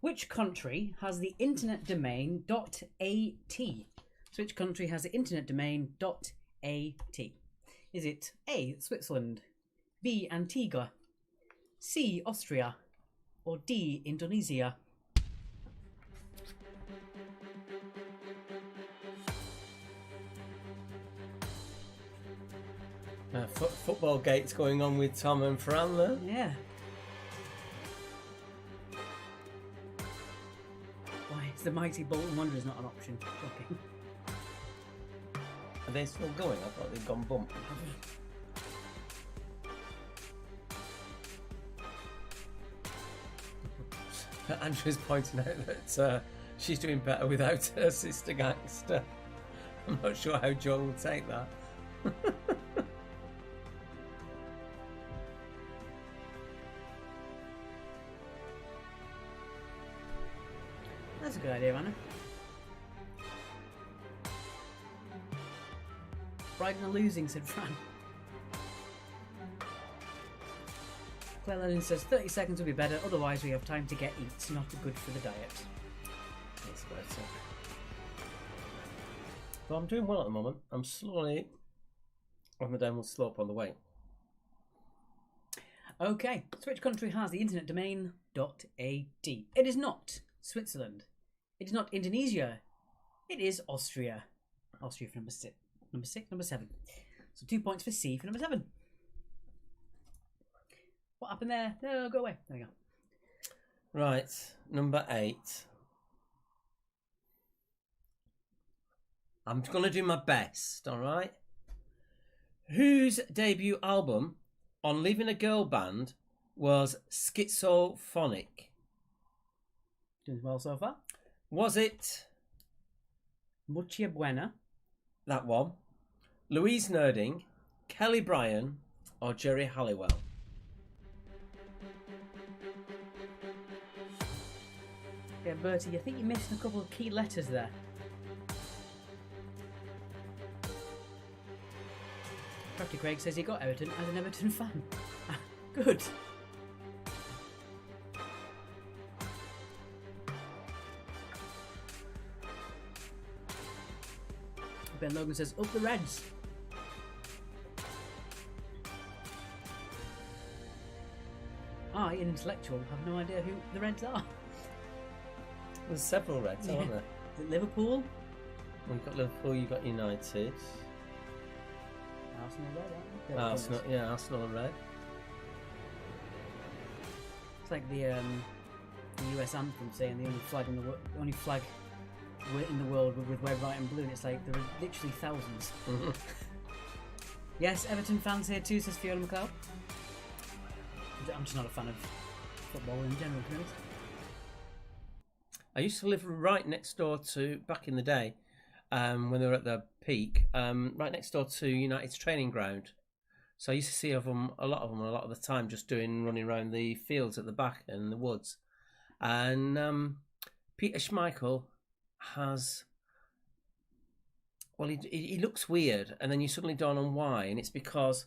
Which country has the internet domain .at? So which country has the internet domain .at? Is it A, Switzerland, B, Antigua, C, Austria, or D, Indonesia? Football gates going on with Tom and Fran there. Yeah. Why is the mighty Bolton Wanderers not an option? Shocking. Are they still going? I thought they'd gone bump. Andrew's pointing out that she's doing better without her sister gangster. I'm not sure how John will take that. That's a good idea, Anna. Brighton are losing, said Fran. Claire Lennon says 30 seconds will be better, otherwise we have time to get eats, not good for the diet. That's better. Well, I'm doing well at the moment. I'm slowly on the downward slope on the way. Okay, so which country has the internet domain .at? It is not Switzerland. It is not Indonesia. It is Austria. Austria for number 6. Number 7. So 2 points for C for number 7. What happened there? No, go away. There we go. Right, number 8. I'm going to do my best, alright? Whose debut album on Leaving a Girl Band was Schizophonic? Doing well so far. Was it Mucha Buena, that one, Louise Nerding, Kelly Bryan, or Jerry Halliwell? Yeah, Bertie, I think you missed a couple of key letters there. Crafty Craig says he got Everton as an Everton fan. Good. Ben Logan says, up the Reds. I, an intellectual, have no idea who the Reds are. There's several Reds, aren't there? Is it Liverpool? Well, you've got Liverpool, you've got United. Arsenal Red, aren't they? Arsenal, yeah, Arsenal and Red. It's like the US anthem saying the only flag in the world with red, white, and blue, and it's like there are literally thousands. Yes, Everton fans here too, says Fiona McLeod. I'm just not a fan of football in general, to be honest. I used to live right next door to, back in the day, when they were at their peak, right next door to United's training ground. So I used to see a lot of them a lot of the time, just running around the fields at the back and the woods. And Peter Schmeichel has... Well, he looks weird, and then you suddenly dawn on why, and it's because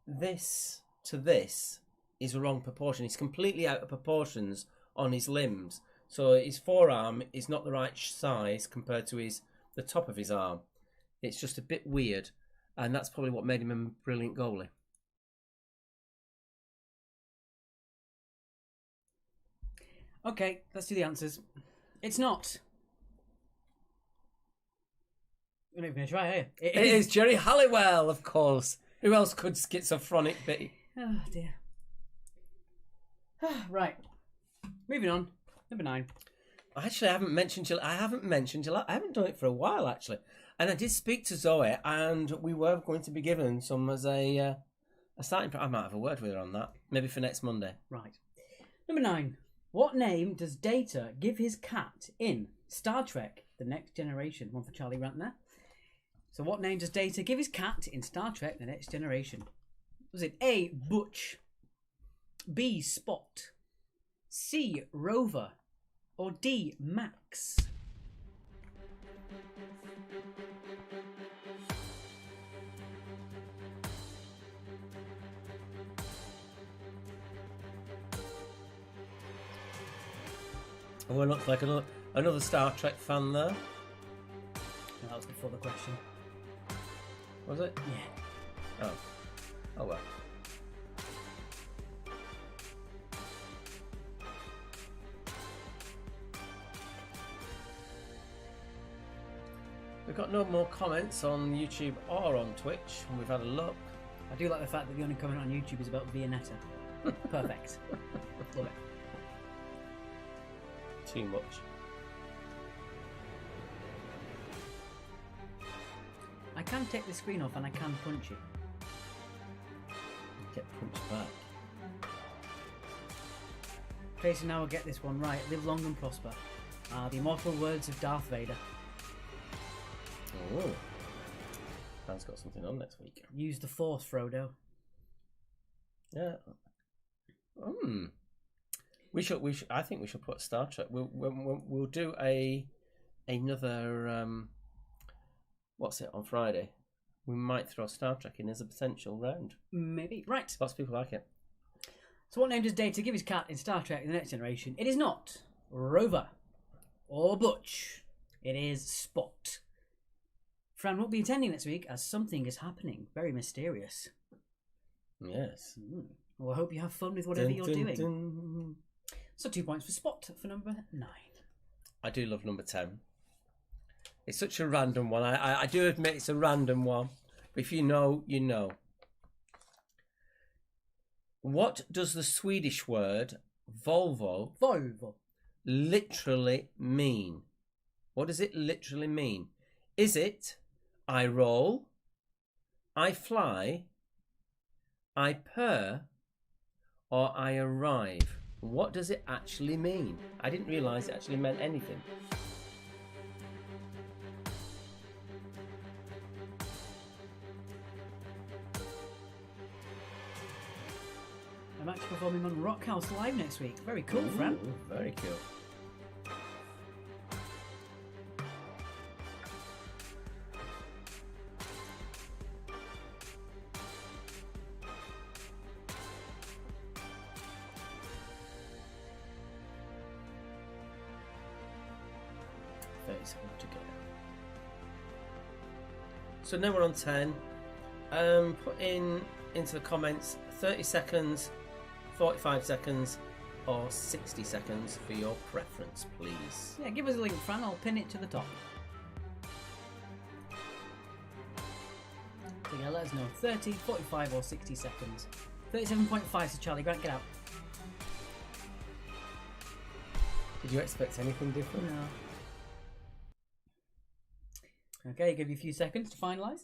this to this is the wrong proportion. He's completely out of proportions on his limbs. So his forearm is not the right size compared to the top of his arm. It's just a bit weird, and that's probably what made him a brilliant goalie. Okay, let's do the answers. It's not. We're not even going to try, are you? It is Jerry Halliwell, of course. Who else could schizophrenic be? Oh, dear. Right. Moving on. Number 9. Actually, I haven't mentioned July. I haven't done it for a while, actually. And I did speak to Zoe, and we were going to be given some as a starting point. I might have a word with her on that. Maybe for next Monday. Right. Number 9. What name does Data give his cat in Star Trek: The Next Generation? One for Charlie Grant there. So what name does Data give his cat in Star Trek: The Next Generation? Was it A, Butch, B, Spot, C, Rover, or D, Max? Oh, it looks like another Star Trek fan there. No, that was before the question. Was it? Yeah. Oh well. We've got no more comments on YouTube or on Twitch. We've had a look. I do like the fact that the only comment on YouTube is about Viennetta. Perfect. Love it. Too much. I can take the screen off and I can punch you. Get punched back. Okay, so now I'll get this one right. Live long and prosper. The immortal words of Darth Vader. Oh. Dan's got something on next week. Use the Force, Frodo. Yeah. We should. I think we should put Star Trek. We'll do another. What's it on Friday? We might throw Star Trek in as a potential round. Maybe. Right. Lots of people like it. So what name does Data give his cat in Star Trek: The Next Generation? It is not Rover or Butch. It is Spot. Fran won't be attending next week as something is happening. Very mysterious. Yes. Well, I hope you have fun with whatever you're doing. Dun. So 2 points for Spot for number 9. I do love number 10. It's such a random one. I do admit it's a random one. But if you know, you know. What does the Swedish word Volvo literally mean? What does it literally mean? Is it I roll, I fly, I purr, or I arrive? What does it actually mean? I didn't realise it actually meant anything. I'm actually performing on Rock House Live next week. Very cool, Fran. Ooh, very cool. So now we're on 10. Put into the comments 30 seconds, 45 seconds, or 60 seconds for your preference, please. Yeah, give us a link, Fran. I'll pin it to the top. So yeah, let us know. 30, 45, or 60 seconds. 37.5, so Charlie Grant, get out. Did you expect anything different? No. Okay, give you a few seconds to finalise.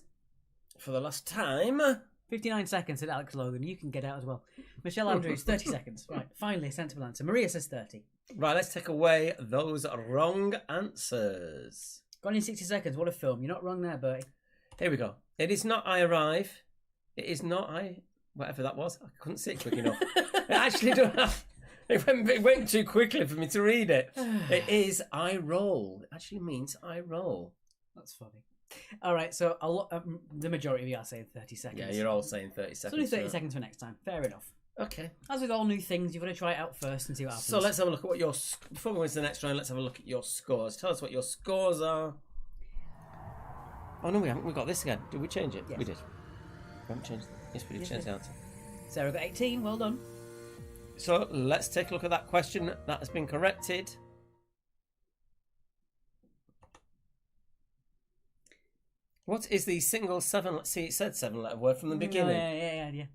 For the last time. 59 seconds, said Alex Logan. You can get out as well. Michelle Andrews, 30 seconds. Right, finally, a sensible answer. Maria says 30. Right, let's take away those wrong answers. Gone in 60 seconds. What a film. You're not wrong there, Bertie. Here we go. It is not I arrive. It is not I... Whatever that was. I couldn't see it quick enough. It actually It went too quickly for me to read it. It is I roll. It actually means I roll. That's funny. All right, so the majority of you are saying 30 seconds. Yeah, you're all saying 30 seconds. So do 30 seconds for next time. Fair enough. Okay. As with all new things, you've got to try it out first and see what happens. So let's have a look at what your... Before we go into the next round, let's have a look at your scores. Tell us what your scores are. Oh, no, we haven't. We got this again. Did we change it? Yes. We did. We haven't changed it. Yes, we did change the answer. Sarah got 18. Well done. So let's take a look at that question. That has been corrected. What is the single seven... See, it said 7-letter word from the beginning. Yeah.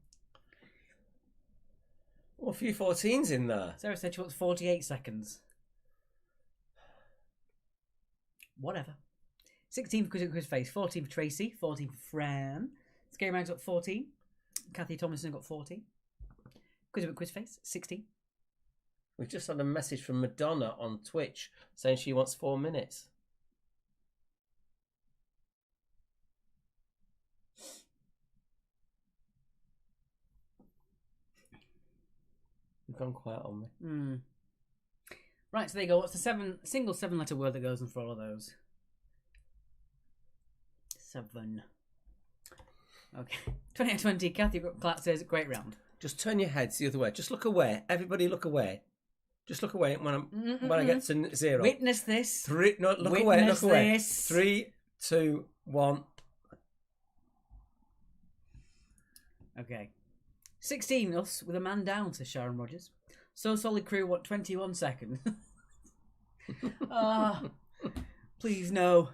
Well, a few 14s in there. Sarah said she wants 48 seconds. Whatever. 16 for Quiz Face, 14 for Tracy, 14 for Fran. Scary Mag's got 14. Kathy Thomason got 14. Quiz Face, 16. We've just had a message from Madonna on Twitch saying she wants 4 minutes. You've gone quiet on me. Right, so there you go. What's the single 7-letter word that goes in for all of those? 7. Okay. 20 out of 20. Kathy Clark says, great round. Just turn your heads the other way. Just look away. Everybody look away. Just look away when I get to 0. Witness this. Look Witness away. Look away. This. 3, 2, 1. Okay. 16 us with a man down, says Sharon Rogers. So Solid Crew, what, 21 seconds? Please no.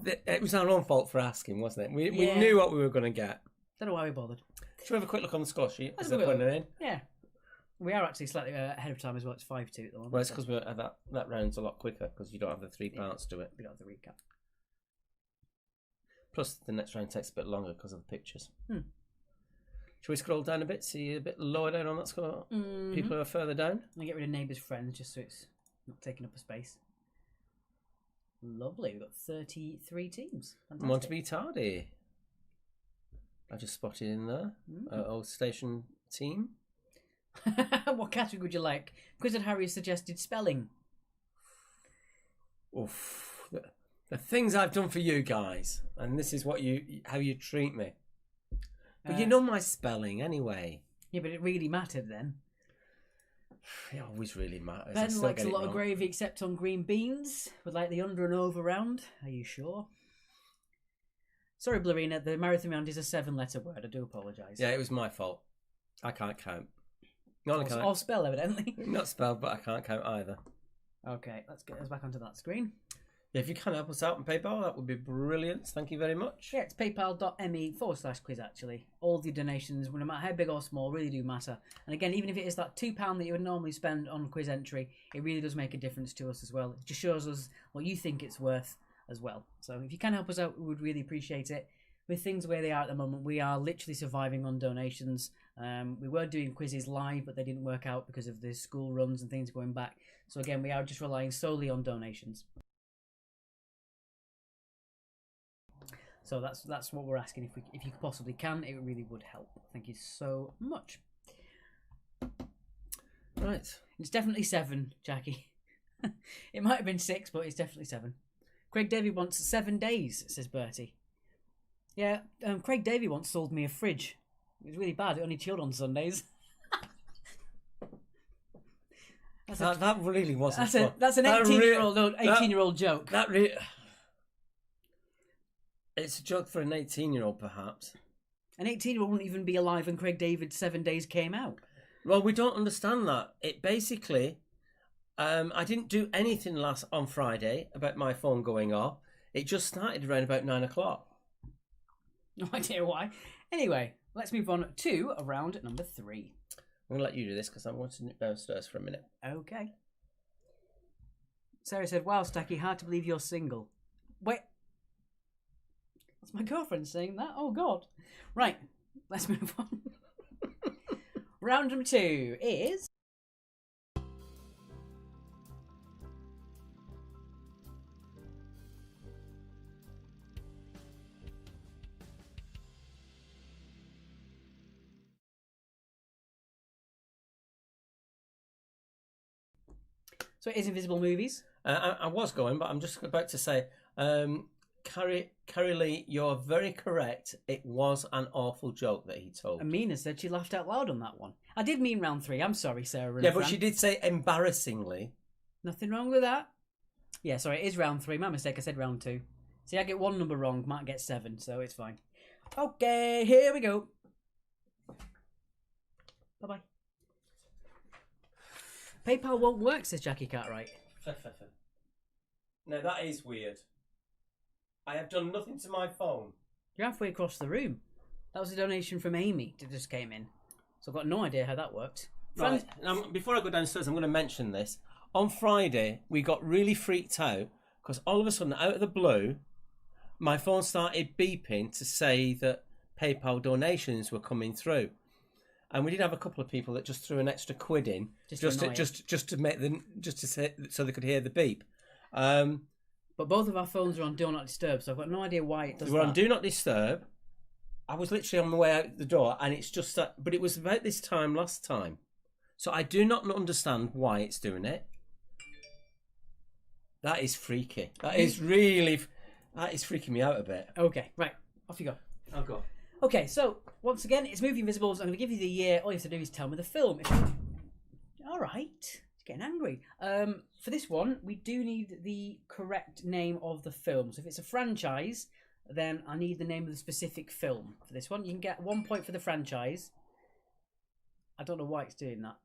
It was our own fault for asking, wasn't it? We knew what we were going to get. Don't know why we bothered. Should we have a quick look on the score sheet? Let's Is there putting it in? Yeah. We are actually slightly ahead of time as well. It's 5-2 at the moment. Well, it's because that round's a lot quicker because you don't have the 3 parts to it. We don't have the recap. Plus, the next round takes a bit longer because of the pictures. Should we scroll down a bit, see a bit lower down on that score? People who are further down? And get rid of neighbours' friends just so it's not taking up a space. Lovely. We've got 33 teams. Fantastic. Want to be tardy. I just spotted in there. Old station team. What category would you like? Quiz and Harry suggested spelling. Oof. The things I've done for you guys, and this is how you treat me. But you know my spelling anyway. Yeah, but it really mattered then. It always really matters. Ben likes a lot of gravy except on green beans. Would like the under and over round. Are you sure? Sorry, Blarina, the marathon round is a 7-letter word. I do apologise. Yeah, it was my fault. I can't count. Or spell, evidently. Not spelled, but I can't count either. Okay, let's get us back onto that screen. Yeah, if you can help us out on PayPal, that would be brilliant. Thank you very much. Yeah, it's paypal.me/quiz actually. All the donations, no matter how big or small, really do matter. And again, even if it is that £2 that you would normally spend on quiz entry, it really does make a difference to us as well. It just shows us what you think it's worth as well. So if you can help us out, we would really appreciate it. With things where they are at the moment, we are literally surviving on donations. We were doing quizzes live, but they didn't work out because of the school runs and things going back. So again, we are just relying solely on donations. So that's what we're asking. If you possibly can, it really would help. Thank you so much. Right. It's definitely 7, Jackie. It might have been 6, but it's definitely 7. Craig Davey wants 7 days, says Bertie. Yeah, Craig Davey once sold me a fridge. It was really bad. It only chilled on Sundays. That really wasn't fun. That's an 18-year-old joke. It's a joke for an 18-year-old, perhaps. An 18-year-old wouldn't even be alive when Craig David's 7 Days came out. Well, we don't understand that. It basically, I didn't do anything on Friday about my phone going off. It just started around about 9 o'clock. No idea why. Anyway, let's move on to round number 3. I'm going to let you do this because I want to nip downstairs for a minute. Okay. Sarah said, wow, Stacky, hard to believe you're single. Wait. That's my girlfriend saying that. Oh, God. Right. Let's move on. Round number 2 is... So it is Invisible Movies. I was going, but I'm just about to say, Carrie Lee, you're very correct. It was an awful joke that he told. Amina said she laughed out loud on that one. I did mean round 3. I'm sorry, Sarah. And Yeah, Fran. but she did say embarrassingly. Nothing wrong with that. Yeah, sorry, it is round 3. My mistake, I said round 2. See, I get 1 number wrong, Matt gets 7, so it's fine. Okay, here we go. Bye-bye. PayPal won't work, says Jackie Cartwright. No, that is weird. I have done nothing to my phone. You're halfway across the room. That was a donation from Amy that just came in. So I've got no idea how that worked. Right. Now, before I go downstairs, I'm going to mention this. On Friday, we got really freaked out because all of a sudden, out of the blue, my phone started beeping to say that PayPal donations were coming through. And we did have a couple of people that just threw an extra quid in just to make them just to say so they could hear the beep. But both of our phones are on Do Not Disturb, so I've got no idea why it does that. We're on Do Not Disturb. I was literally on the way out the door, and it's just that. But it was about this time last time, so I do not understand why it's doing it. That is freaky. That is freaking me out a bit. Okay, right, off you go. I'll go. Okay, so once again, it's Movie Invisibles. I'm going to give you the year. All you have to do is tell me the film. All right, it's getting angry. For this one, we do need the correct name of the film. So if it's a franchise, then I need the name of the specific film. For this one, you can get 1 point for the franchise. I don't know why it's doing that.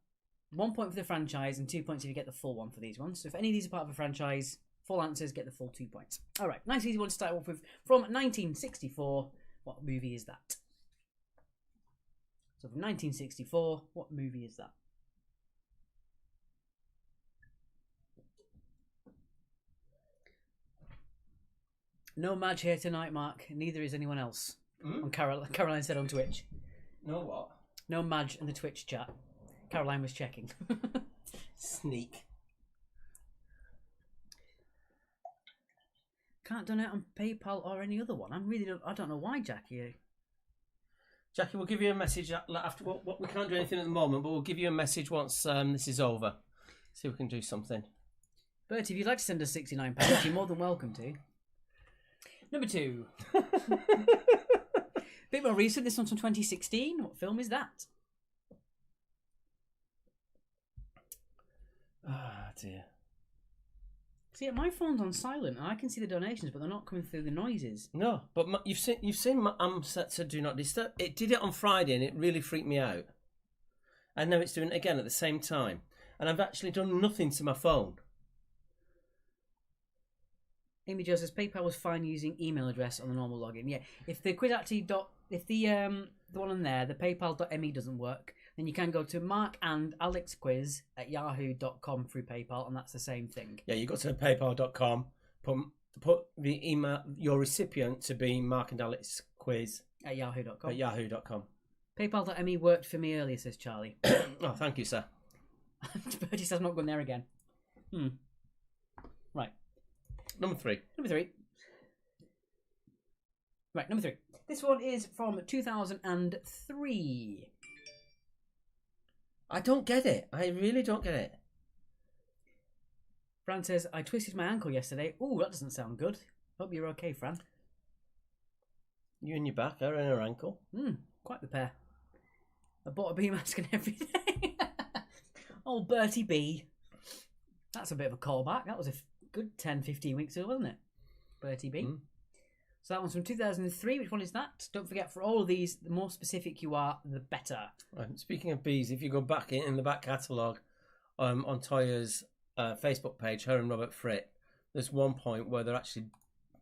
1 point for the franchise and 2 points if you get the full one for these ones. So if any of these are part of a franchise, full answers get the full 2 points. All right, nice easy one to start off with. From 1964, what movie is that? So from 1964, what movie is that? No Madge here tonight, Mark. Neither is anyone else. On Caroline said on Twitch. No what? No Madge in the Twitch chat. Caroline was checking. Sneak. Can't donate on PayPal or any other one. I don't know why, Jackie. Jackie, we'll give you a message after. We can't do anything at the moment, but we'll give you a message once this is over. See if we can do something. Bertie, if you'd like to send us £69, you're more than welcome to. Number 2. Bit more recent. This one's from 2016. What film is that? Ah, dear. See, my phone's on silent, and I can see the donations, but they're not coming through the noises. No, but you've seen I'm set to Do Not Disturb. It did it on Friday, and it really freaked me out. And now it's doing it again at the same time, and I've actually done nothing to my phone. Amy Jo says PayPal was fine using email address on the normal login. Yeah, if the if the one on there, the PayPal.me doesn't work, then you can go to markandalexquiz@yahoo.com through PayPal, and that's the same thing. Yeah, you go to paypal.com, put the email, your recipient to be markandalexquiz@yahoo.com. PayPal.me worked for me earlier, says Charlie. Oh, thank you, sir. Bertie says I'm not going there again. Right. Number 3. Right, number 3. This one is from 2003. I don't get it. I really don't get it. Fran says, I twisted my ankle yesterday. Ooh, that doesn't sound good. Hope you're okay, Fran. You and your back, her and her ankle. Quite the pair. I bought a bee mask and everything. Oh, Bertie B. That's a bit of a callback. That was a good 10-15 weeks ago, wasn't it? Bertie B. So that one's from 2003. Which one is that? Don't forget, for all of these, the more specific you are, the better. Right. Speaking of bees, if you go back in the back catalogue on Toya's Facebook page, her and Robert Fripp, there's one point where they're actually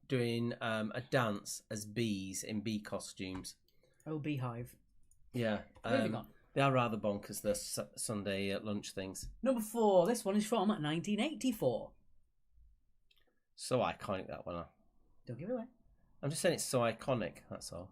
doing a dance as bees in bee costumes. Oh, beehive. Yeah. Moving on. They are rather bonkers, the Sunday lunch things. Number 4. This one is from 1984. So iconic, that one. Don't give it away. I'm just saying it's so iconic, that's all.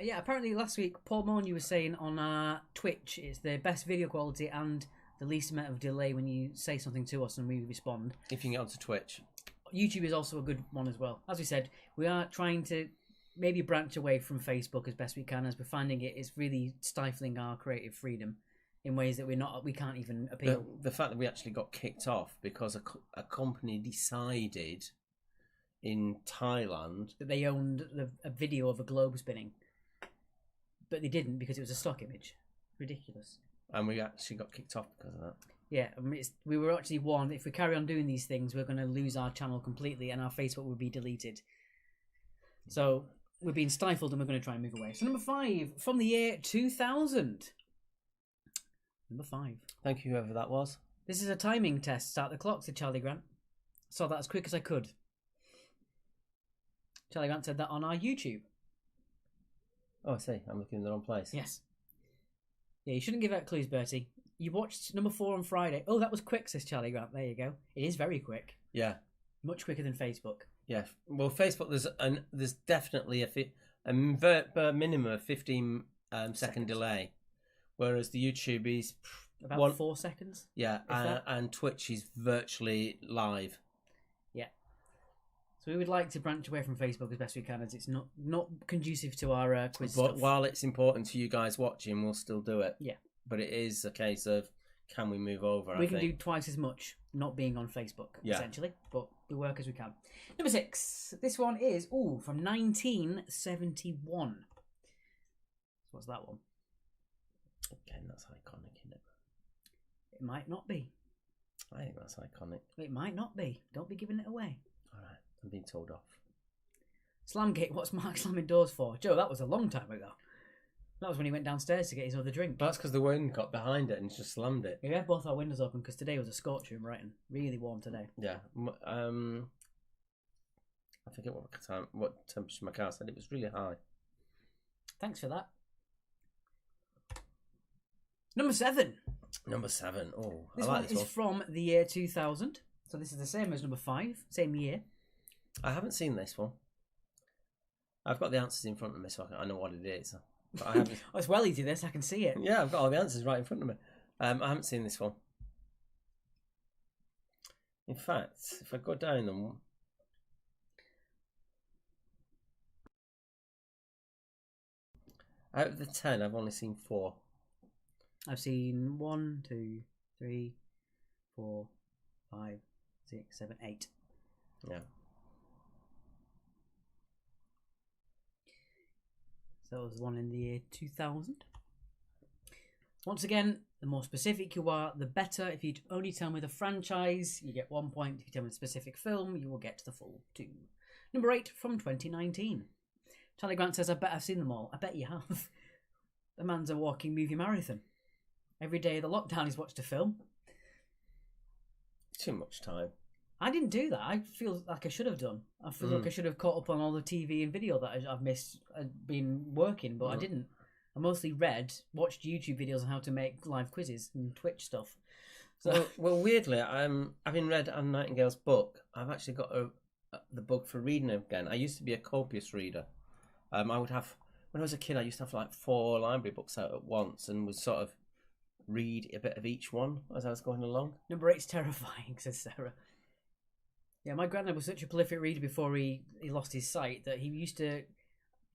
Yeah, apparently last week, Paul Mooney was saying on Twitch it's the best video quality and the least amount of delay when you say something to us and we respond. If you can get onto Twitch. YouTube is also a good one as well. As we said, we are trying to maybe branch away from Facebook as best we can, as we're finding it is really stifling our creative freedom in ways that we can't even appeal. The fact that we actually got kicked off because a company decided in Thailand that they owned a video of a globe spinning, but they didn't because it was a stock image. Ridiculous. And we actually got kicked off because of that. Yeah, I mean, we were actually warned if we carry on doing these things, we're going to lose our channel completely and our Facebook will be deleted. So we're being stifled and we're going to try and move away. So number 5 from the year 2000. Number 5. Thank you, whoever that was. This is a timing test. Start the clock, said Charlie Grant. Saw that as quick as I could. Charlie Grant said that on our YouTube. Oh, I see. I'm looking in the wrong place. Yes. Yeah, you shouldn't give out clues, Bertie. You watched number 4 on Friday. Oh, that was quick, says Charlie Grant. There you go. It is very quick. Yeah. Much quicker than Facebook. Yeah. Well, Facebook, there's definitely a minimum of 15 second delay, whereas the YouTube is about 4 seconds. Yeah, and Twitch is virtually live. Yeah. So we would like to branch away from Facebook as best we can, as it's not conducive to our quiz But stuff. while it's important to you guys watching, we'll still do it. Yeah. But it is a case of, can we move over? We can do twice as much not being on Facebook, essentially. But we work as we can. Number 6. This one is, from 1971. What's that one? Again, that's iconic, isn't it? It might not be. I think that's iconic. It might not be. Don't be giving it away. All right, I'm being told off. Slamgate, what's Mark slamming doors for? Joe, that was a long time ago. That was when he went downstairs to get his other drink. But that's because the wind got behind it and just slammed it. Yeah, we had both our windows open because today was a scorcher in Brighton. Really warm today. Yeah. I forget what temperature my car said. It was really high. Thanks for that. Number 7. Number 7. Oh, this I like one this is from the year 2000. So this is the same as number 5. Same year. I haven't seen this one. I've got the answers in front of me, so I know what it is. But I haven't. Oh, it's well easy this. I can see it. Yeah, I've got all the answers right in front of me. I haven't seen this one. In fact, if I go down them, out of the 10, I've only seen 4. I've seen 1, 2, 3, 4, 5, 6, 7, 8. Yeah. So that was one in the year 2000. Once again, the more specific you are, the better. If you only tell me the franchise, you get 1 point. If you tell me the specific film, you will get the full 2. Number 8 from 2019. Charlie Grant says, I bet I've seen them all. I bet you have. The man's a walking movie marathon. Every day of the lockdown he's watched a film. Too much time. I didn't do that. I feel like I should have done. I feel like I should have caught up on all the TV and video that I've missed, been working, but I didn't. I mostly watched YouTube videos on how to make live quizzes and Twitch stuff. So, well, weirdly, having read Anne Nightingale's book, I've actually got the book for reading again. I used to be a copious reader. I would have, when I was a kid, I used to have like 4 library books out at once and would sort of read a bit of each one as I was going along. Number 8's terrifying, says Sarah. Yeah, my granddad was such a prolific reader before he lost his sight that he used to,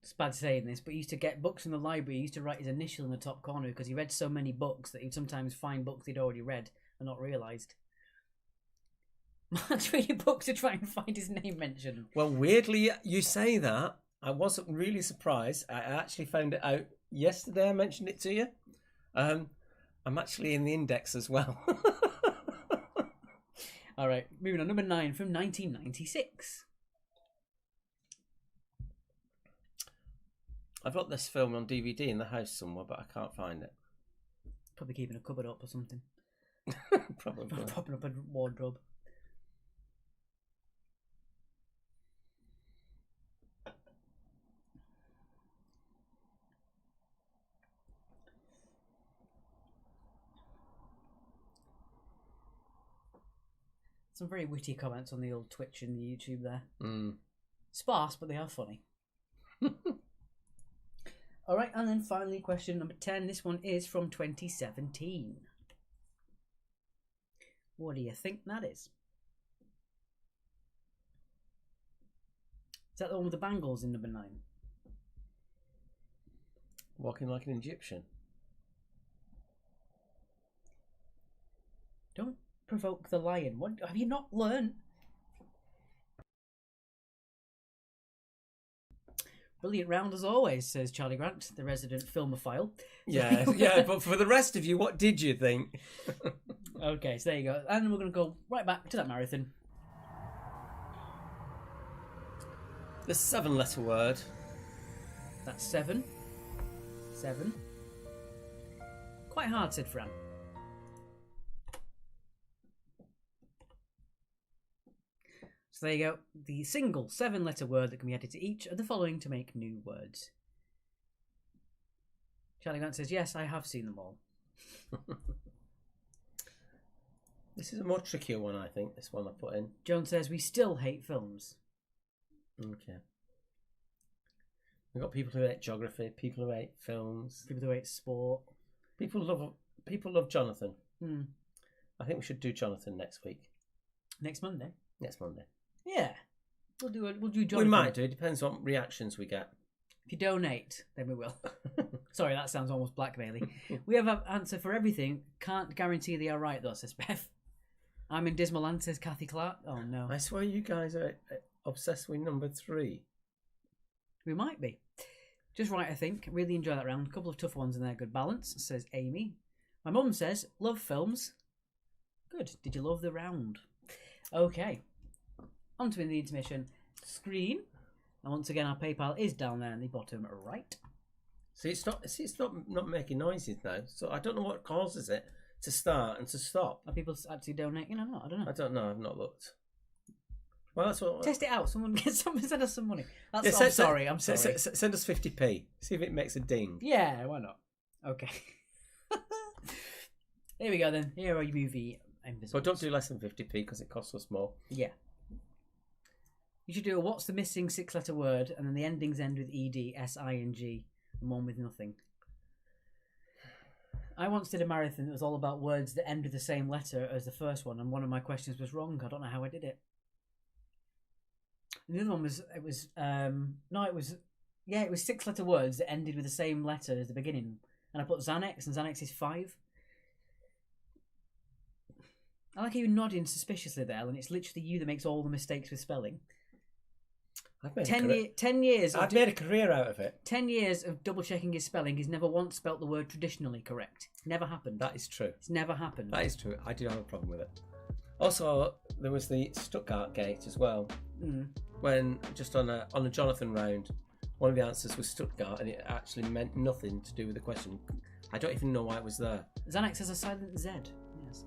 it's bad saying this, but he used to get books from the library. He used to write his initial in the top corner because he read so many books that he'd sometimes find books he'd already read and not realised. Mark's reading books to try and find his name mentioned. Well, weirdly, you say that. I wasn't really surprised. I actually found it out yesterday. I mentioned it to you. I'm actually in the index as well. All right, moving on. Number 9 from 1996. I've got this film on DVD in the house somewhere, but I can't find it. Probably keeping a cupboard up or something. Probably. Propping up a wardrobe. Some very witty comments on the old Twitch and the YouTube there. Sparse, but they are funny. All right, and then finally, question number 10. This one is from 2017. What do you think that is? Is that the one with the bangles in number 9? Walking like an Egyptian. Don't provoke the lion. What have you not learned? Brilliant round as always, says Charlie Grant, the resident filmophile. Yeah, yeah, but for the rest of you, what did you think? Okay, so there you go. And we're going to go right back to that marathon. The 7-letter word. That's 7. 7. Quite hard, said Fran. So there you go. The single 7-letter word that can be added to each of the following to make new words. Charlie Grant says, yes, I have seen them all. This is a more trickier one, I think, this one I put in. Joan says, we still hate films. Okay. We've got people who hate geography, people who hate films. People who hate sport. People love Jonathan. Hmm. I think we should do Jonathan next week. Next Monday? Next Monday. Yeah. We'll do Jonathan. We might do, it depends on reactions we get. If you donate, then we will. Sorry, that sounds almost blackmailing. We have an answer for everything. Can't guarantee they are right, though, says Beth. I'm in dismal land, says Kathy Clark. Oh, no. I swear you guys are obsessed with number 3. We might be. Just right, I think. Really enjoy that round. A couple of tough ones in there. Good balance, says Amy. My mum says, love films. Good. Did you love the round? Okay. On to the intermission screen. And once again, our PayPal is down there in the bottom right. See, it's not making noises now. So I don't know what causes it to start and to stop. Are people actually donating or not? I don't know. I don't know. I've not looked. Well, that's what. Test it out. Send us some money. Yeah, I'm sorry. Send us 50p. See if it makes a ding. Yeah, why not? Okay. Here we go then. Here are your movie invisibles. But don't do less than 50p because it costs us more. Yeah. You should do a what's the missing 6-letter word, and then the endings end with ed, s-i-n-g, and one with nothing. I once did a marathon that was all about words that end with the same letter as the first one, and one of my questions was wrong. I don't know how I did it. And the other one was, it was 6-letter words that ended with the same letter as the beginning. And I put Xanax, and Xanax is 5. I like how you're nodding suspiciously there, and it's literally you that makes all the mistakes with spelling. I've made 10 years. I've made a career out of it. 10 years of double checking his spelling. He's never once spelt the word traditionally correct. Never happened. That is true. It's never happened. That is true. I do have a problem with it. Also, there was the Stuttgart gate as well. Mm. When just on a Jonathan round, one of the answers was Stuttgart, and it actually meant nothing to do with the question. I don't even know why it was there. Xanax has a silent Z. Yes.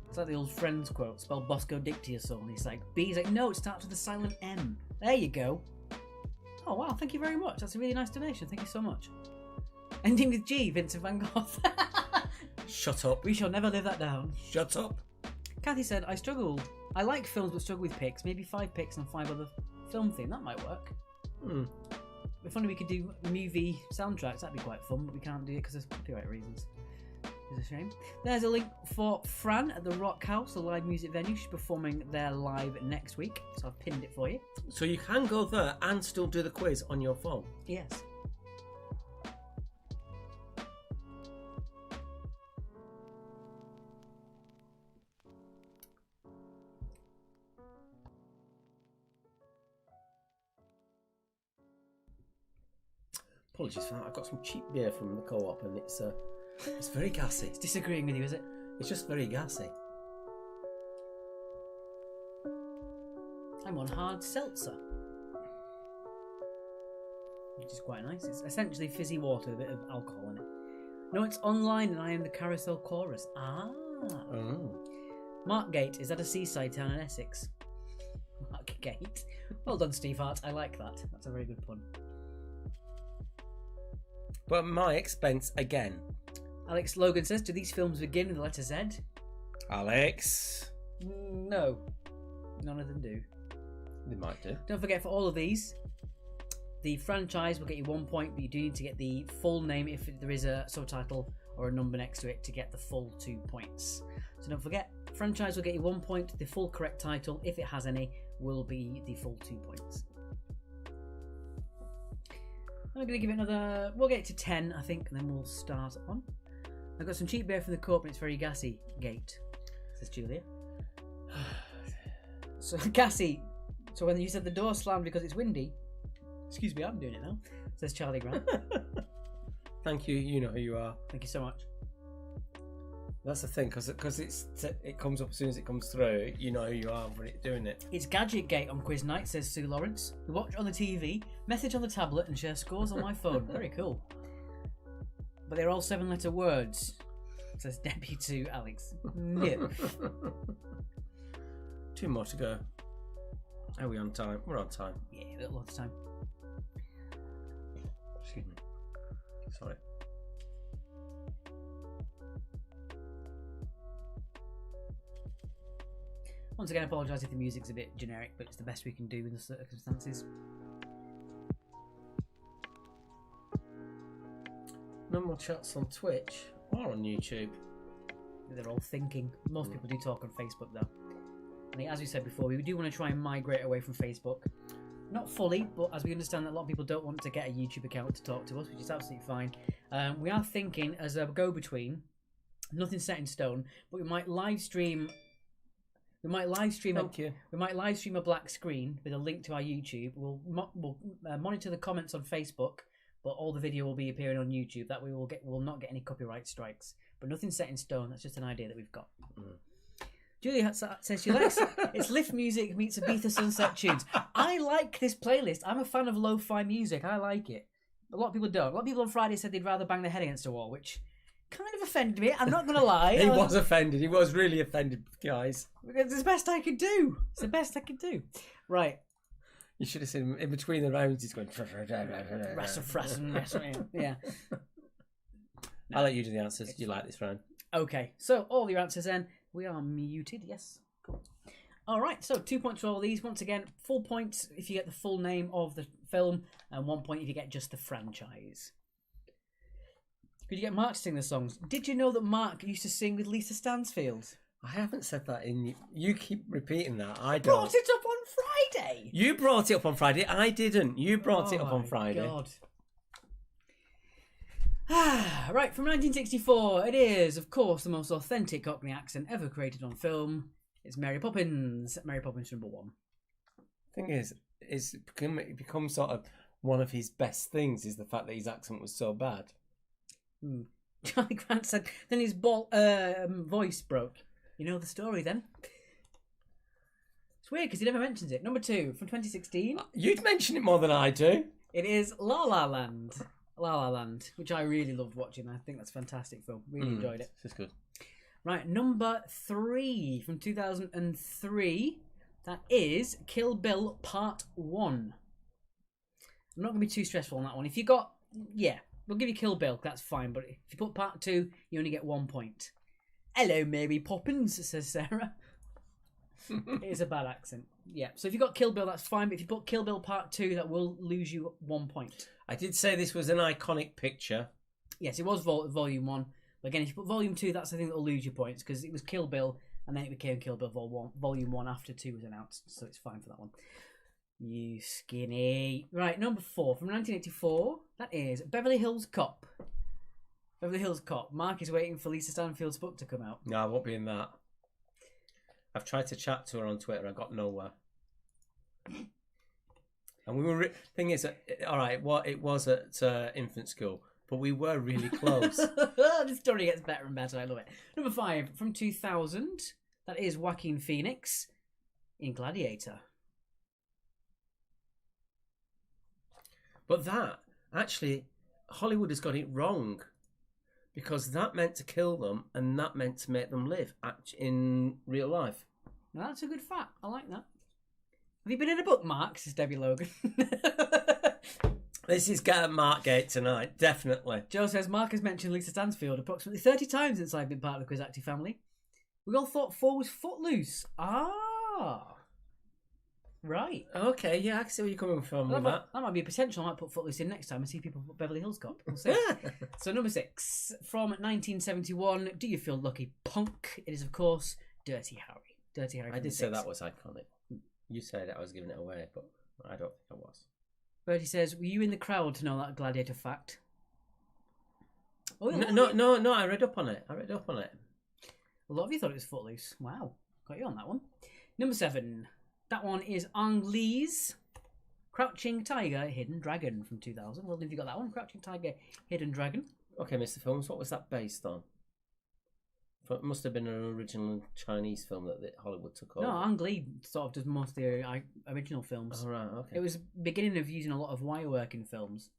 It's like the old Friends quote, spell Bosco Dictioso, and he's like, B, he's like, no, it starts with a silent M. There you go. Oh, wow, thank you very much. That's a really nice donation. Thank you so much. Ending with G, Vincent van Gogh. Shut up. We shall never live that down. Shut up. Kathy said, I like films but struggle with picks. Maybe 5 picks and 5 other film theme. That might work. If only we could do movie soundtracks. That'd be quite fun, but we can't do it because there's copyright reasons. It's a shame. There's a link for Fran at the Rock House, the live music venue. She's performing there live next week, so I've pinned it for you. So you can go there and still do the quiz on your phone? Yes. Apologies for that. I've got some cheap beer from the co-op and it's very gassy. It's disagreeing with you, is it? It's just very gassy. I'm on hard seltzer, which is quite nice. It's essentially fizzy water with a bit of alcohol in it. No, it's online and I am the carousel chorus. Ah. Oh. Markgate, is that a seaside town in Essex? Markgate. Well done, Steve Hart. I like that. That's a very good pun. But my expense again. Alex Logan says, do these films begin with the letter Z? Alex. No. None of them do. They might do. Don't forget, for all of these, the franchise will get you 1 point, but you do need to get the full name if there is a subtitle or a number next to it to get the full 2 points. So don't forget, franchise will get you 1 point. The full correct title, if it has any, will be the full 2 points. I'm going to give it another... We'll get it to 10, I think, and then we'll start on. I've got some cheap beer from the co-op and it's very gassy. Gate, says Julia. So, gassy. So when you said the door slammed because it's windy... Excuse me, I'm doing it now. Says Charlie Grant. Thank you. You know who you are. Thank you so much. That's the thing, because it comes up as soon as it comes through. You know who you are when it's doing it. It's Gadget Gate on Quiz Night, says Sue Lawrence. We watch on the TV, message on the tablet, and share scores on my phone. Very cool. But they're all 7-letter words, says Debbie to Alex. No. 2 more to go. Are we on time? We're on time. Yeah, a little lot of time. Excuse me. Sorry. Once again, I apologise if the music's a bit generic, but it's the best we can do in the circumstances. No more chats on Twitch or on YouTube. They're all thinking. Most people do talk on Facebook, though. And as we said before, we do want to try and migrate away from Facebook. Not fully, but as we understand that a lot of people don't want to get a YouTube account to talk to us, which is absolutely fine. We are thinking, as a go-between, nothing set in stone, but we might live stream... We might live stream a black screen with a link to our YouTube. We'll monitor the comments on Facebook, but all the video will be appearing on YouTube. That way we'll not get any copyright strikes. But nothing set in stone. That's just an idea that we've got. Julie says she likes it's lift music meets Ibiza sunset tunes. I like this playlist. I'm a fan of lo-fi music. I like it. A lot of people don't. A lot of people on Friday said they'd rather bang their head against a wall, which kind of offended me. I'm not going to lie. He was offended. He was really offended, guys. It's the best I could do. It's the best I could do. Right. You should have seen him in between the rounds. He's going... Yeah. I'll let you do the answers. Do you like this round? Okay. So, all your answers then. We are muted. Yes. Cool. All right. So, 2 points for all these. Once again, full points if you get the full name of the film, and 1 point if you get just the franchise. Could you get Mark to sing the songs? Did you know that Mark used to sing with Lisa Stansfield? I haven't said that in... You keep repeating that. I don't. Brought it up on Friday. You brought it up on Friday. I didn't. You brought it up on Friday. God. Right, from 1964, it is, of course, the most authentic Cockney accent ever created on film. It's Mary Poppins. Mary Poppins #1. Thing is, it becomes sort of one of his best things is the fact that his accent was so bad. Charlie Grant said, then his voice broke. You know the story then? It's weird because he never mentions it. Number 2, from 2016. You'd mention it more than I do. It is La La Land. La La Land, which I really loved watching. I think that's a fantastic film. Really enjoyed it. This is good. Right, number 3 from 2003. That is Kill Bill Part 1. I'm not going to be too stressful on that one. If you got... Yeah, we'll give you Kill Bill. That's fine. But if you put Part 2, you only get 1 point. Hello, Mary Poppins, says Sarah. It is a bad accent. Yeah, so if you got Kill Bill, that's fine. But if you put Kill Bill Part 2, that will lose you 1 point. I did say this was an iconic picture. Yes, it was Volume 1. But again, if you put Volume 2, that's the thing that will lose you points. Because it was Kill Bill, and then it became Kill Bill Volume 1 after 2 was announced. So it's fine for that one. You skinny. Right, number 4 from 1984. That is Beverly Hills Cop. Beverly Hills Cop. Mark is waiting for Lisa Stanfield's book to come out. No, I won't be in that. I've tried to chat to her on Twitter. I got nowhere. And we were... Thing is, all right, what it was at infant school, but we were really close. The story gets better and better. I love it. Number 5 from 2000. That is Joaquin Phoenix in Gladiator. But that, actually, Hollywood has got it wrong. Because that meant to kill them, and that meant to make them live in real life. Now, that's a good fact. I like that. Have you been in a book, Mark? Says Debbie Logan. This is Mark Gate tonight, definitely. Joe says, Mark has mentioned Lisa Stansfield approximately 30 times since I've been part of the Quiz Active family. We all thought 4 was Footloose. Ah. Right. Okay, yeah, I can see where you're coming from with that. That might be a potential. I might put Footloose in next time and see people put Beverly Hills Cop. We'll see. So number 6, from 1971, Do You Feel Lucky Punk? It is, of course, Dirty Harry. Dirty Harry. I did say that was iconic. You said I was giving it away, but I don't think I was. Bertie says, were you in the crowd to know that gladiator fact? Oh, No, I read up on it. A lot of you thought it was Footloose. Wow. Got you on that one. Number 7. That one is Ang Lee's Crouching Tiger, Hidden Dragon from 2000. Well, have you got that one? Crouching Tiger, Hidden Dragon. Okay, Mr. Films, what was that based on? It must have been an original Chinese film that Hollywood took over. No, Ang Lee sort of does most of the original films. Oh, right, okay. It was beginning of using a lot of wire work in films.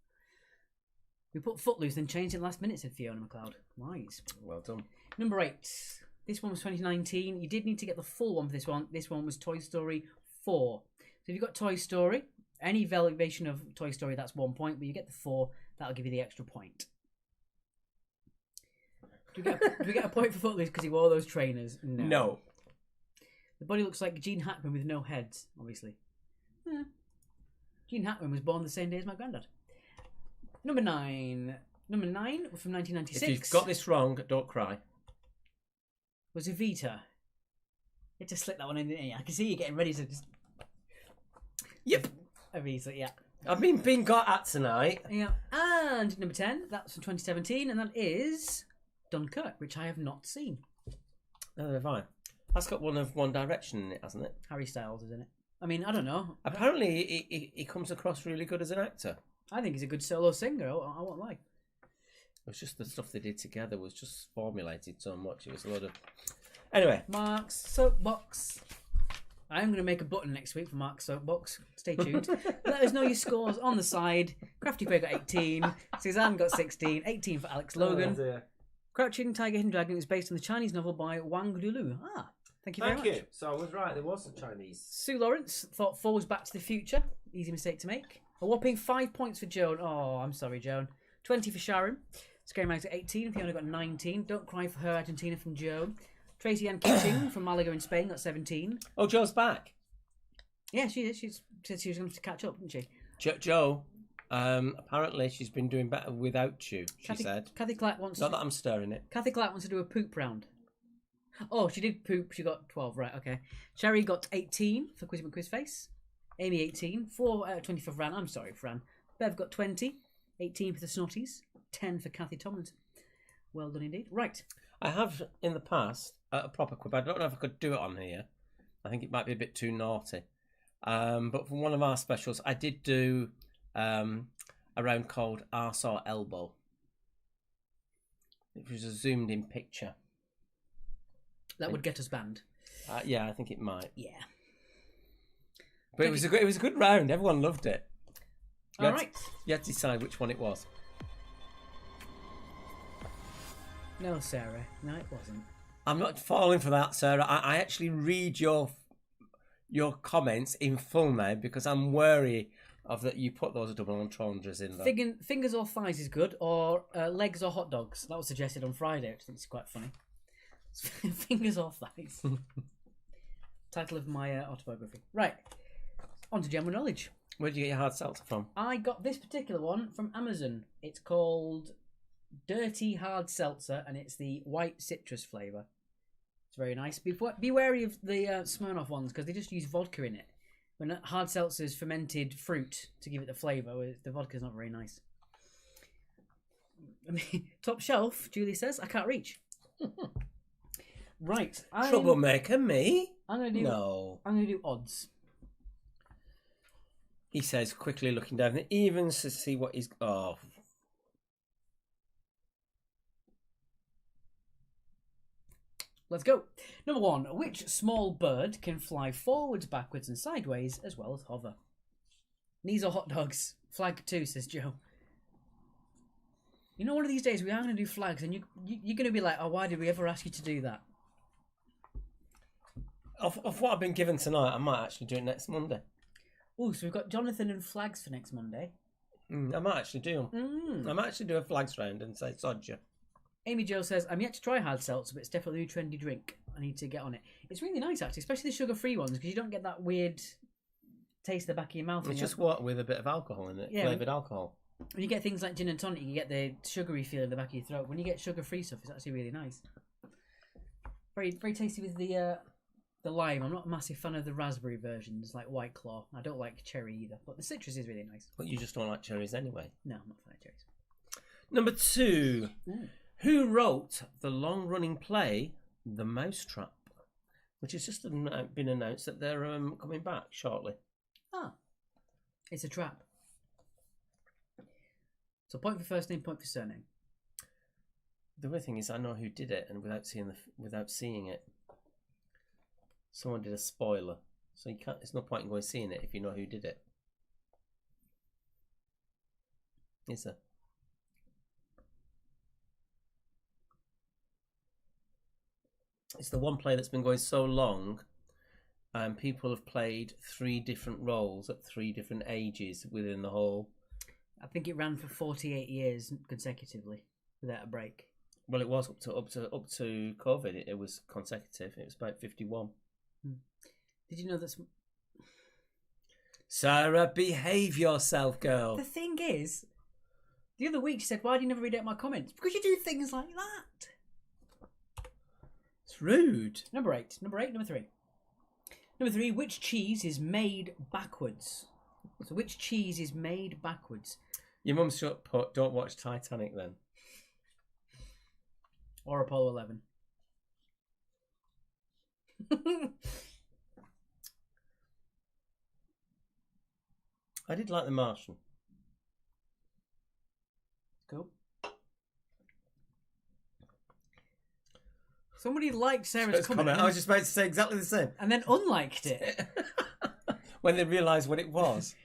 We put Footloose, then changed it last minute, said Fiona McLeod. Wise. Well done. Number 8. This one was 2019. You did need to get the full one for this one. This one was Toy Story 4. So if you've got Toy Story, any valuation of Toy Story, that's 1 point, but you get the 4, that'll give you the extra point. Do we get a point for Footloose because he wore those trainers? No. The body looks like Gene Hackman with no heads, obviously. Yeah. Gene Hackman was born the same day as my granddad. Number 9. Number 9 was from 1996. If you've got this wrong, don't cry. Was Evita. You had to slip that one in, didn't you? I can see you getting ready to just... Yep. Evita, yeah. I've been being got at tonight. Yeah. And number 10, that's from 2017, and that is Dunkirk, which I have not seen. Neither have I. That's got one of One Direction in it, hasn't it? Harry Styles is in it. I mean, I don't know. Apparently, he comes across really good as an actor. I think he's a good solo singer. I won't lie. It was just the stuff they did together was just formulated so much. It was a lot of... Anyway. Mark's Soapbox. I'm going to make a button next week for Mark's Soapbox. Stay tuned. Let us know your scores on the side. Crafty Quay got 18. Suzanne got 16. 18 for Alex Logan. Oh, dear. Crouching Tiger, Hidden Dragon is based on the Chinese novel by Wang Dulu. Thank you very much. Thank you. So I was right. There was a Chinese. Sue Lawrence thought 4 was Back to the Future. Easy mistake to make. A whopping 5 points for Joan. Oh, I'm sorry, Joan. 20 for Sharon. Scary Mags at 18. Fiona got 19. Don't Cry for Her, Argentina from Joe. Tracy Ann Kitching from Malaga in Spain got 17. Oh, Joe's back. Yeah, she is. She said she was going to catch up, didn't she? Joe, apparently she's been doing better without you, she said. Kathy Clark wants Not that I'm stirring it. Kathy Clark wants to do a poop round. Oh, she did poop. She got 12, right, okay. Sherry got 18 for Quizzy McQuizface. Amy 18. 4 out of 20 for Fran. I'm sorry, Fran. Bev got 20. 18 for the Snotties. 10 for Kathy Tomlinson. Well done indeed. Right. I have in the past a proper quiz. I don't know if I could do it on here. I think it might be a bit too naughty. But for one of our specials, I did do a round called Arse or Elbow. It was a zoomed in picture. That would get us banned. Yeah, I think it might. Yeah. But it was a good round. Everyone loved it. All right. You had to decide which one it was. No, Sarah. No, it wasn't. I'm not falling for that, Sarah. I actually read your comments in full now because I'm wary of that you put those double entendres in there. Fingers or thighs is good, or legs or hot dogs. That was suggested on Friday, which I think is quite funny. Fingers or thighs. Title of my autobiography. Right. On to general knowledge. Where did you get your hard seltzer from? I got this particular one from Amazon. It's called Dirty Hard Seltzer, and it's the white citrus flavour. It's very nice. Be wary of the Smirnoff ones because they just use vodka in it. When hard seltzer is fermented fruit to give it the flavour, the vodka's not very nice. I mean, top shelf, Julie says. I can't reach. Right. Troublemaker, me? I'm going to do odds. He says, quickly looking down the evens to see what he's... Oh. Let's go. Number 1. Which small bird can fly forwards, backwards and sideways as well as hover? These are hot dogs. Flag 2, says Joe. You know, one of these days we are going to do flags and you're going to be like, oh, why did we ever ask you to do that? Of what I've been given tonight, I might actually do it next Monday. Oh, so we've got Jonathan and flags for next Monday. I might actually do them. I might actually do a flags round and say, sod you. Amy Jo says, I'm yet to try hard seltzer, but it's definitely a trendy drink. I need to get on it. It's really nice, actually, especially the sugar-free ones, because you don't get that weird taste in the back of your mouth. It's just what with a bit of alcohol in it, flavoured alcohol. When you get things like gin and tonic, you get the sugary feel in the back of your throat. When you get sugar-free stuff, it's actually really nice. Very, very tasty with the the lime. I'm not a massive fan of the raspberry versions, like White Claw. I don't like cherry either, but the citrus is really nice. But you just don't like cherries anyway. No, I'm not a fan of cherries. Number 2. Ooh. Who wrote the long-running play The Mousetrap, which has just been announced that they're coming back shortly? Ah, it's a trap. So point for first name, point for surname. The weird thing is, I know who did it, and without seeing it, someone did a spoiler. So you can't. There's no point in going seeing it if you know who did it. Is there? It's the one play that's been going so long, and people have played 3 different roles at 3 different ages within the whole. I think it ran for 48 years consecutively without a break. Well, it was up to COVID. It was consecutive. It was about 51. Did you know that? Sarah, behave yourself, girl. The thing is, the other week she said, "Why do you never read out my comments?" Because you do things like that. It's rude. Number 3. Number 3. Which cheese is made backwards? So which cheese is made backwards? Your mum's shut put. Don't watch Titanic then. Or Apollo 11. I did like The Martian. Cool. Somebody liked Sarah's comment. I was just about to say exactly the same. And then unliked it. When they realised what it was.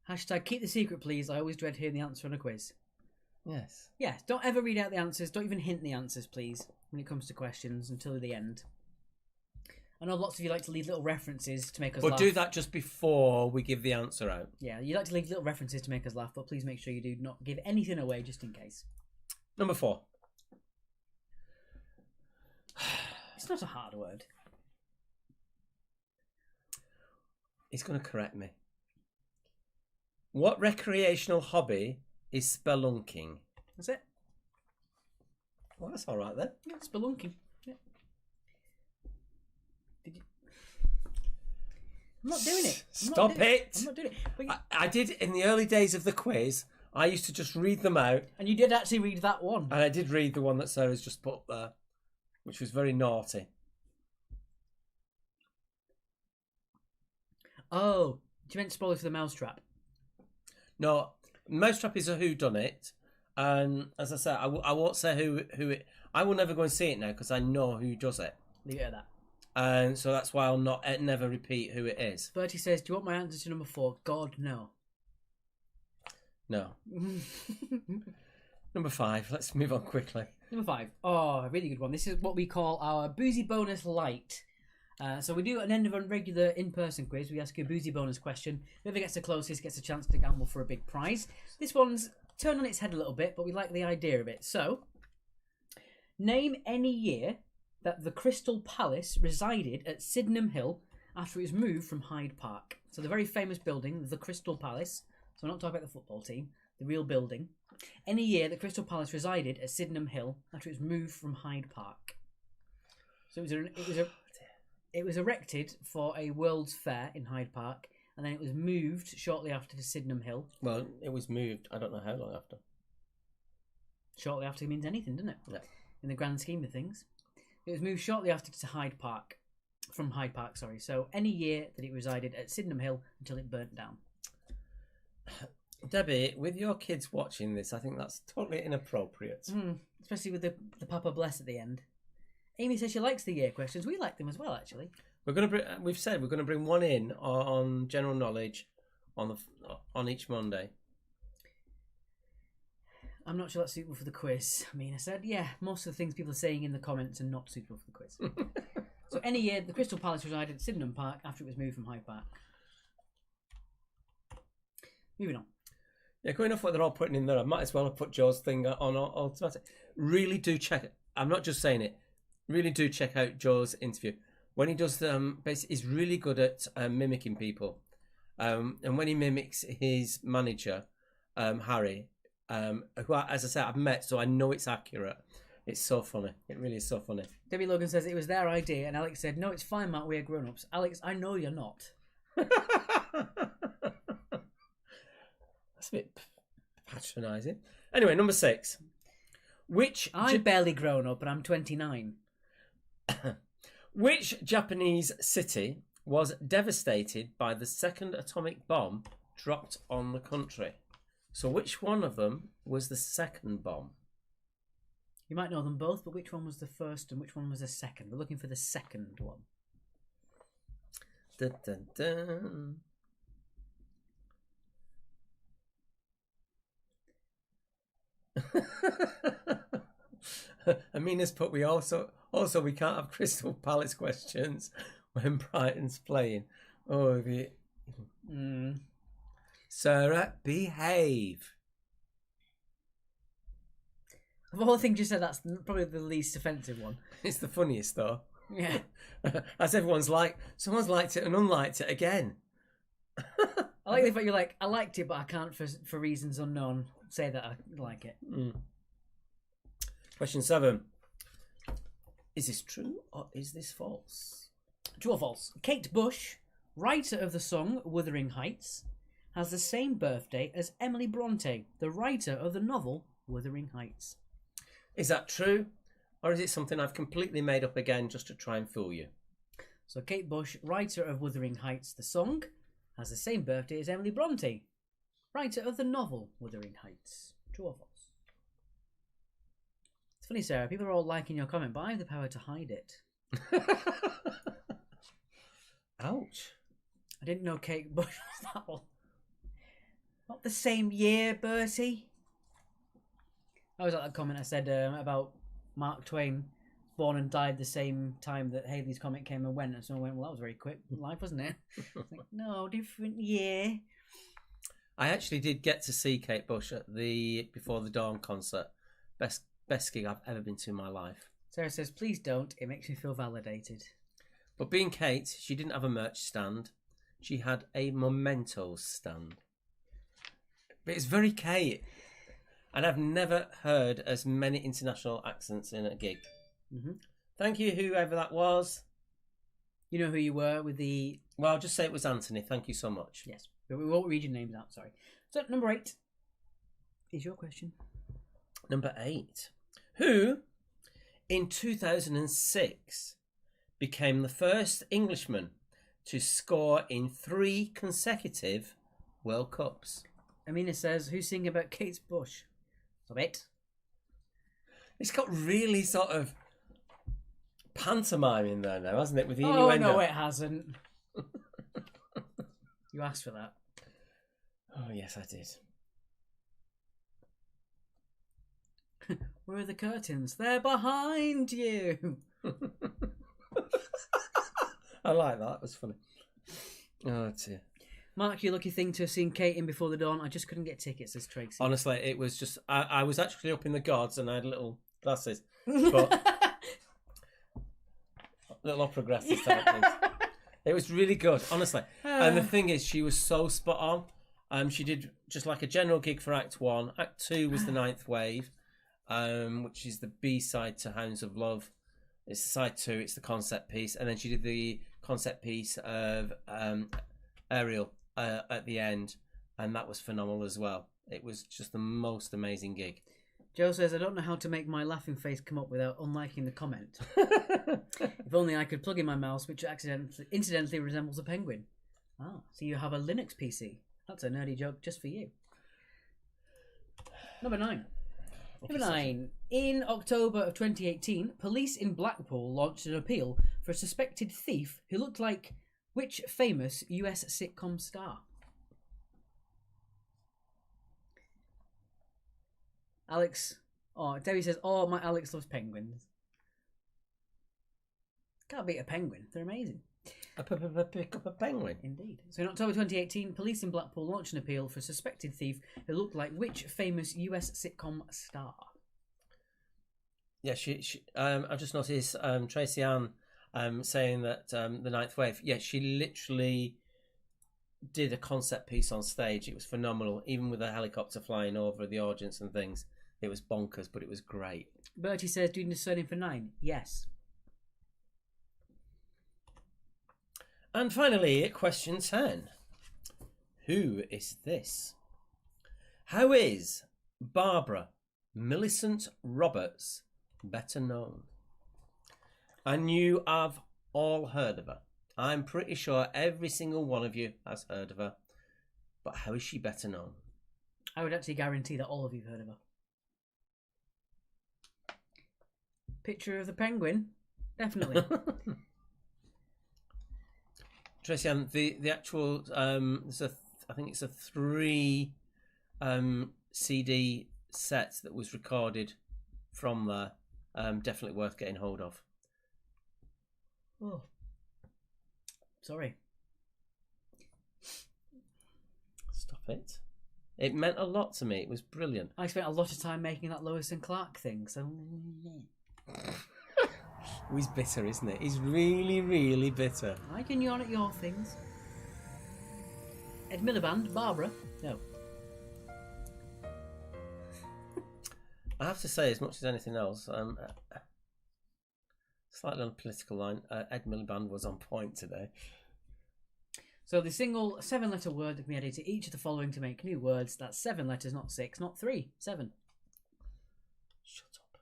Hashtag keep the secret, please. I always dread hearing the answer on a quiz. Yes. Yeah, don't ever read out the answers. Don't even hint the answers, please, when it comes to questions until the end. I know lots of you like to leave little references to make us laugh. But do that just before we give the answer out. Yeah, you like to leave little references to make us laugh, but please make sure you do not give anything away just in case. Number 4. It's not a hard word. He's going to correct me. What recreational hobby is spelunking? That's it. Well, that's all right then. Yeah, spelunking. Yeah. Did you? I'm not doing it. Stop it! I'm not doing it. But I did in the early days of the quiz. I used to just read them out. And you did actually read that one. And I did read the one that Sarah's just put there, which was very naughty. Oh, do you meant spoiler for the Mousetrap? No, Mousetrap is a whodunit. And as I said, I won't say who it... I will never go and see it now because I know who does it. Leave it at that. And so that's why I'll never repeat who it is. Bertie says, do you want my answer to number 4? God, no. No. Number 5. Let's move on quickly. Number 5. Oh, a really good one. This is what we call our Boozy Bonus Light. So we do at the end of a regular in-person quiz. We ask you a boozy bonus question. Whoever gets the closest gets a chance to gamble for a big prize. This one's turned on its head a little bit, but we like the idea of it. So, name any year that the Crystal Palace resided at Sydenham Hill after it was moved from Hyde Park. So the very famous building, the Crystal Palace. So we're not talking about the football team, the real building. Any year that Crystal Palace resided at Sydenham Hill after it was moved from Hyde Park. So it was erected for a World's Fair in Hyde Park, and then it was moved shortly after to Sydenham Hill. Well, it was moved, I don't know how long after. Shortly after means anything, doesn't it? Yeah. In the grand scheme of things. It was moved shortly after to Hyde Park. From Hyde Park, sorry. So any year that it resided at Sydenham Hill until it burnt down. Debbie, with your kids watching this, I think that's totally inappropriate. Especially with the Papa Bless at the end. Amy says she likes the year questions. We like them as well, actually. We've said we're going to bring one in on general knowledge on each Monday. I'm not sure that's suitable for the quiz. I mean, I said, yeah, most of the things people are saying in the comments are not suitable for the quiz. So any year the Crystal Palace resided at Sydenham Park after it was moved from Hyde Park. Moving on. Yeah, going off what they're all putting in there, I might as well have put Joe's thing on automatic. Really do check it. I'm not just saying it. Really do check out Joe's interview. When he does basically, he's really good at mimicking people. And when he mimics his manager, Harry, who, as I said, I've met, so I know it's accurate. It's so funny. It really is so funny. Debbie Logan says it was their idea, and Alex said, "No, it's fine, Matt. We're grown-ups." Alex, I know you're not. That's a bit patronising. Anyway, number 6. I'm barely grown up, but I'm 29. Which Japanese city was devastated by the second atomic bomb dropped on the country? So which one of them was the second bomb? You might know them both, but which one was the first and which one was the second? We're looking for the second one. Dun, dun, dun. Amina's put we also we can't have Crystal Palace questions when Brighton's playing. Oh, Sarah, behave. Of all the things you said, that's probably the least offensive one. It's the funniest though. Yeah. As someone's liked it and unliked it again. I like the fact you're like, I liked it, but I can't for reasons unknown say that I like it. Question 7. Is this true or is this false? True or false? Kate Bush, writer of the song Wuthering Heights, has the same birthday as Emily Bronte, the writer of the novel Wuthering Heights. Is that true? Or is it something I've completely made up again just to try and fool you? So Kate Bush, writer of Wuthering Heights, the song, has the same birthday as Emily Bronte, writer of the novel Wuthering Heights. True or false? It's funny, Sarah, people are all liking your comment, but I have the power to hide it. Ouch. I didn't know Kate Bush was that one. Not the same year, Bertie. I was at that comment I said about Mark Twain, born and died the same time that Haley's comic came and went, and someone went, "Well, that was very quick life, wasn't it?" Like, no, different year. I actually did get to see Kate Bush at the Before the Dawn concert. Best gig I've ever been to in my life. Sarah says, "Please don't. It makes me feel validated." But being Kate, she didn't have a merch stand. She had a mementos stand. But it's very Kate. And I've never heard as many international accents in a gig. Mm-hmm. Thank you, whoever that was. You know who you were with the... Well, I'll just say it was Anthony. Thank you so much. Yes, but we won't read your names out, sorry. So, number 8 is your question. Number 8. Who, in 2006, became the first Englishman to score in 3 consecutive World Cups? Amina says, who's singing about Kate Bush? Stop it. It's got really sort of pantomime in there now, hasn't it? With the innuendo. innuendo. No, it hasn't. You asked for that. Oh, yes, I did. Where are the curtains? They're behind you. I like that. It was funny. Oh, dear. Mark, your lucky thing to have seen Kate in Before the Dawn. I just couldn't get tickets, says Tracy. Honestly, it was just... I was actually up in the gods and I had little glasses. But little opera glasses type things. It was really good, honestly. And the thing is, she was so spot on. She did just like a general gig for Act 1. Act 2 was the Ninth Wave, which is the B-side to Hounds of Love. It's side 2, it's the concept piece. And then she did the concept piece of Ariel at the end. And that was phenomenal as well. It was just the most amazing gig. Joe says, I don't know how to make my laughing face come up without unliking the comment. If only I could plug in my mouse, which incidentally resembles a penguin. Ah, so you have a Linux PC. That's a nerdy joke just for you. Number 9. Number 9. In October of 2018, police in Blackpool launched an appeal for a suspected thief who looked like which famous US sitcom star? Alex. Oh, Debbie says, oh, my Alex loves penguins. Can't beat a penguin. They're amazing. Pick up a penguin. Indeed. So in October 2018, police in Blackpool launched an appeal for a suspected thief who looked like which famous US sitcom star? Yeah, she I've just noticed Tracy Ann saying that the Ninth Wave. Yeah, she literally did a concept piece on stage. It was phenomenal, even with a helicopter flying over the audience and things. It was bonkers, but it was great. Bertie says, doing the surname for 9. Yes. And finally, question 10. Who is this? How is Barbara Millicent Roberts better known? And you have all heard of her. I'm pretty sure every single one of you has heard of her. But how is she better known? I would actually guarantee that all of you have heard of her. Picture of the penguin? Definitely. Tracy, the actual, I think it's a 3 CD set that was recorded from there. Definitely worth getting hold of. Oh. Sorry. Stop it. It meant a lot to me. It was brilliant. I spent a lot of time making that Lois and Clark thing, so... He's bitter, isn't it? He's really, really bitter. I can yawn at your things. Ed Miliband, Barbara? No. I have to say, as much as anything else, slightly on a political line, Ed Miliband was on point today. So the single 7-letter word that can be added to each of the following to make new words. That's 7 letters, not 6, not 3, 7. Shut up.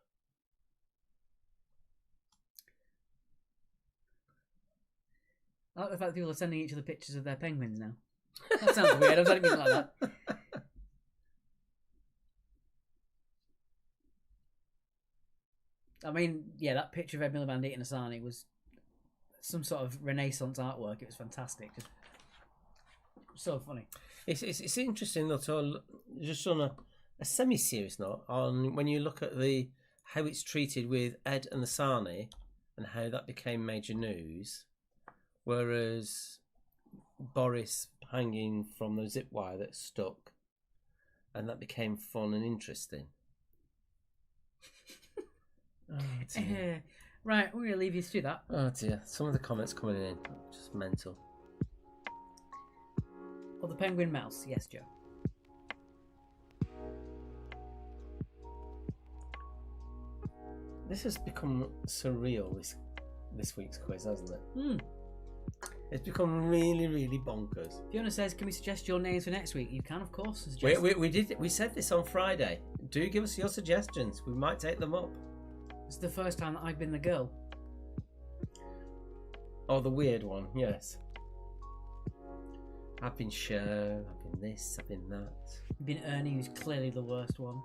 I like the fact that people are sending each other pictures of their penguins now. That sounds weird. I don't mean it like that. I mean, yeah, that picture of Ed Miliband eating a sarnie was some sort of Renaissance artwork. It was fantastic. Just so funny. It's interesting though, to just on a semi-serious note, on when you look at how it's treated with Ed and the sarnie and how that became major news, whereas Boris hanging from the zip wire that stuck, and that became fun and interesting. Oh dear. Right, we're going to leave you to do that. Oh dear, some of the comments coming in, just mental. Or the penguin mouse, yes, Joe. This has become surreal, this week's quiz, hasn't it? It's become really, really bonkers. Fiona says, can we suggest your names for next week? You can, of course. We said this on Friday. Do give us your suggestions. We might take them up. It's the first time that I've been the girl. Oh, the weird one, yes. I've been Cher, I've been this, I've been that. You've been Ernie, who's clearly the worst one.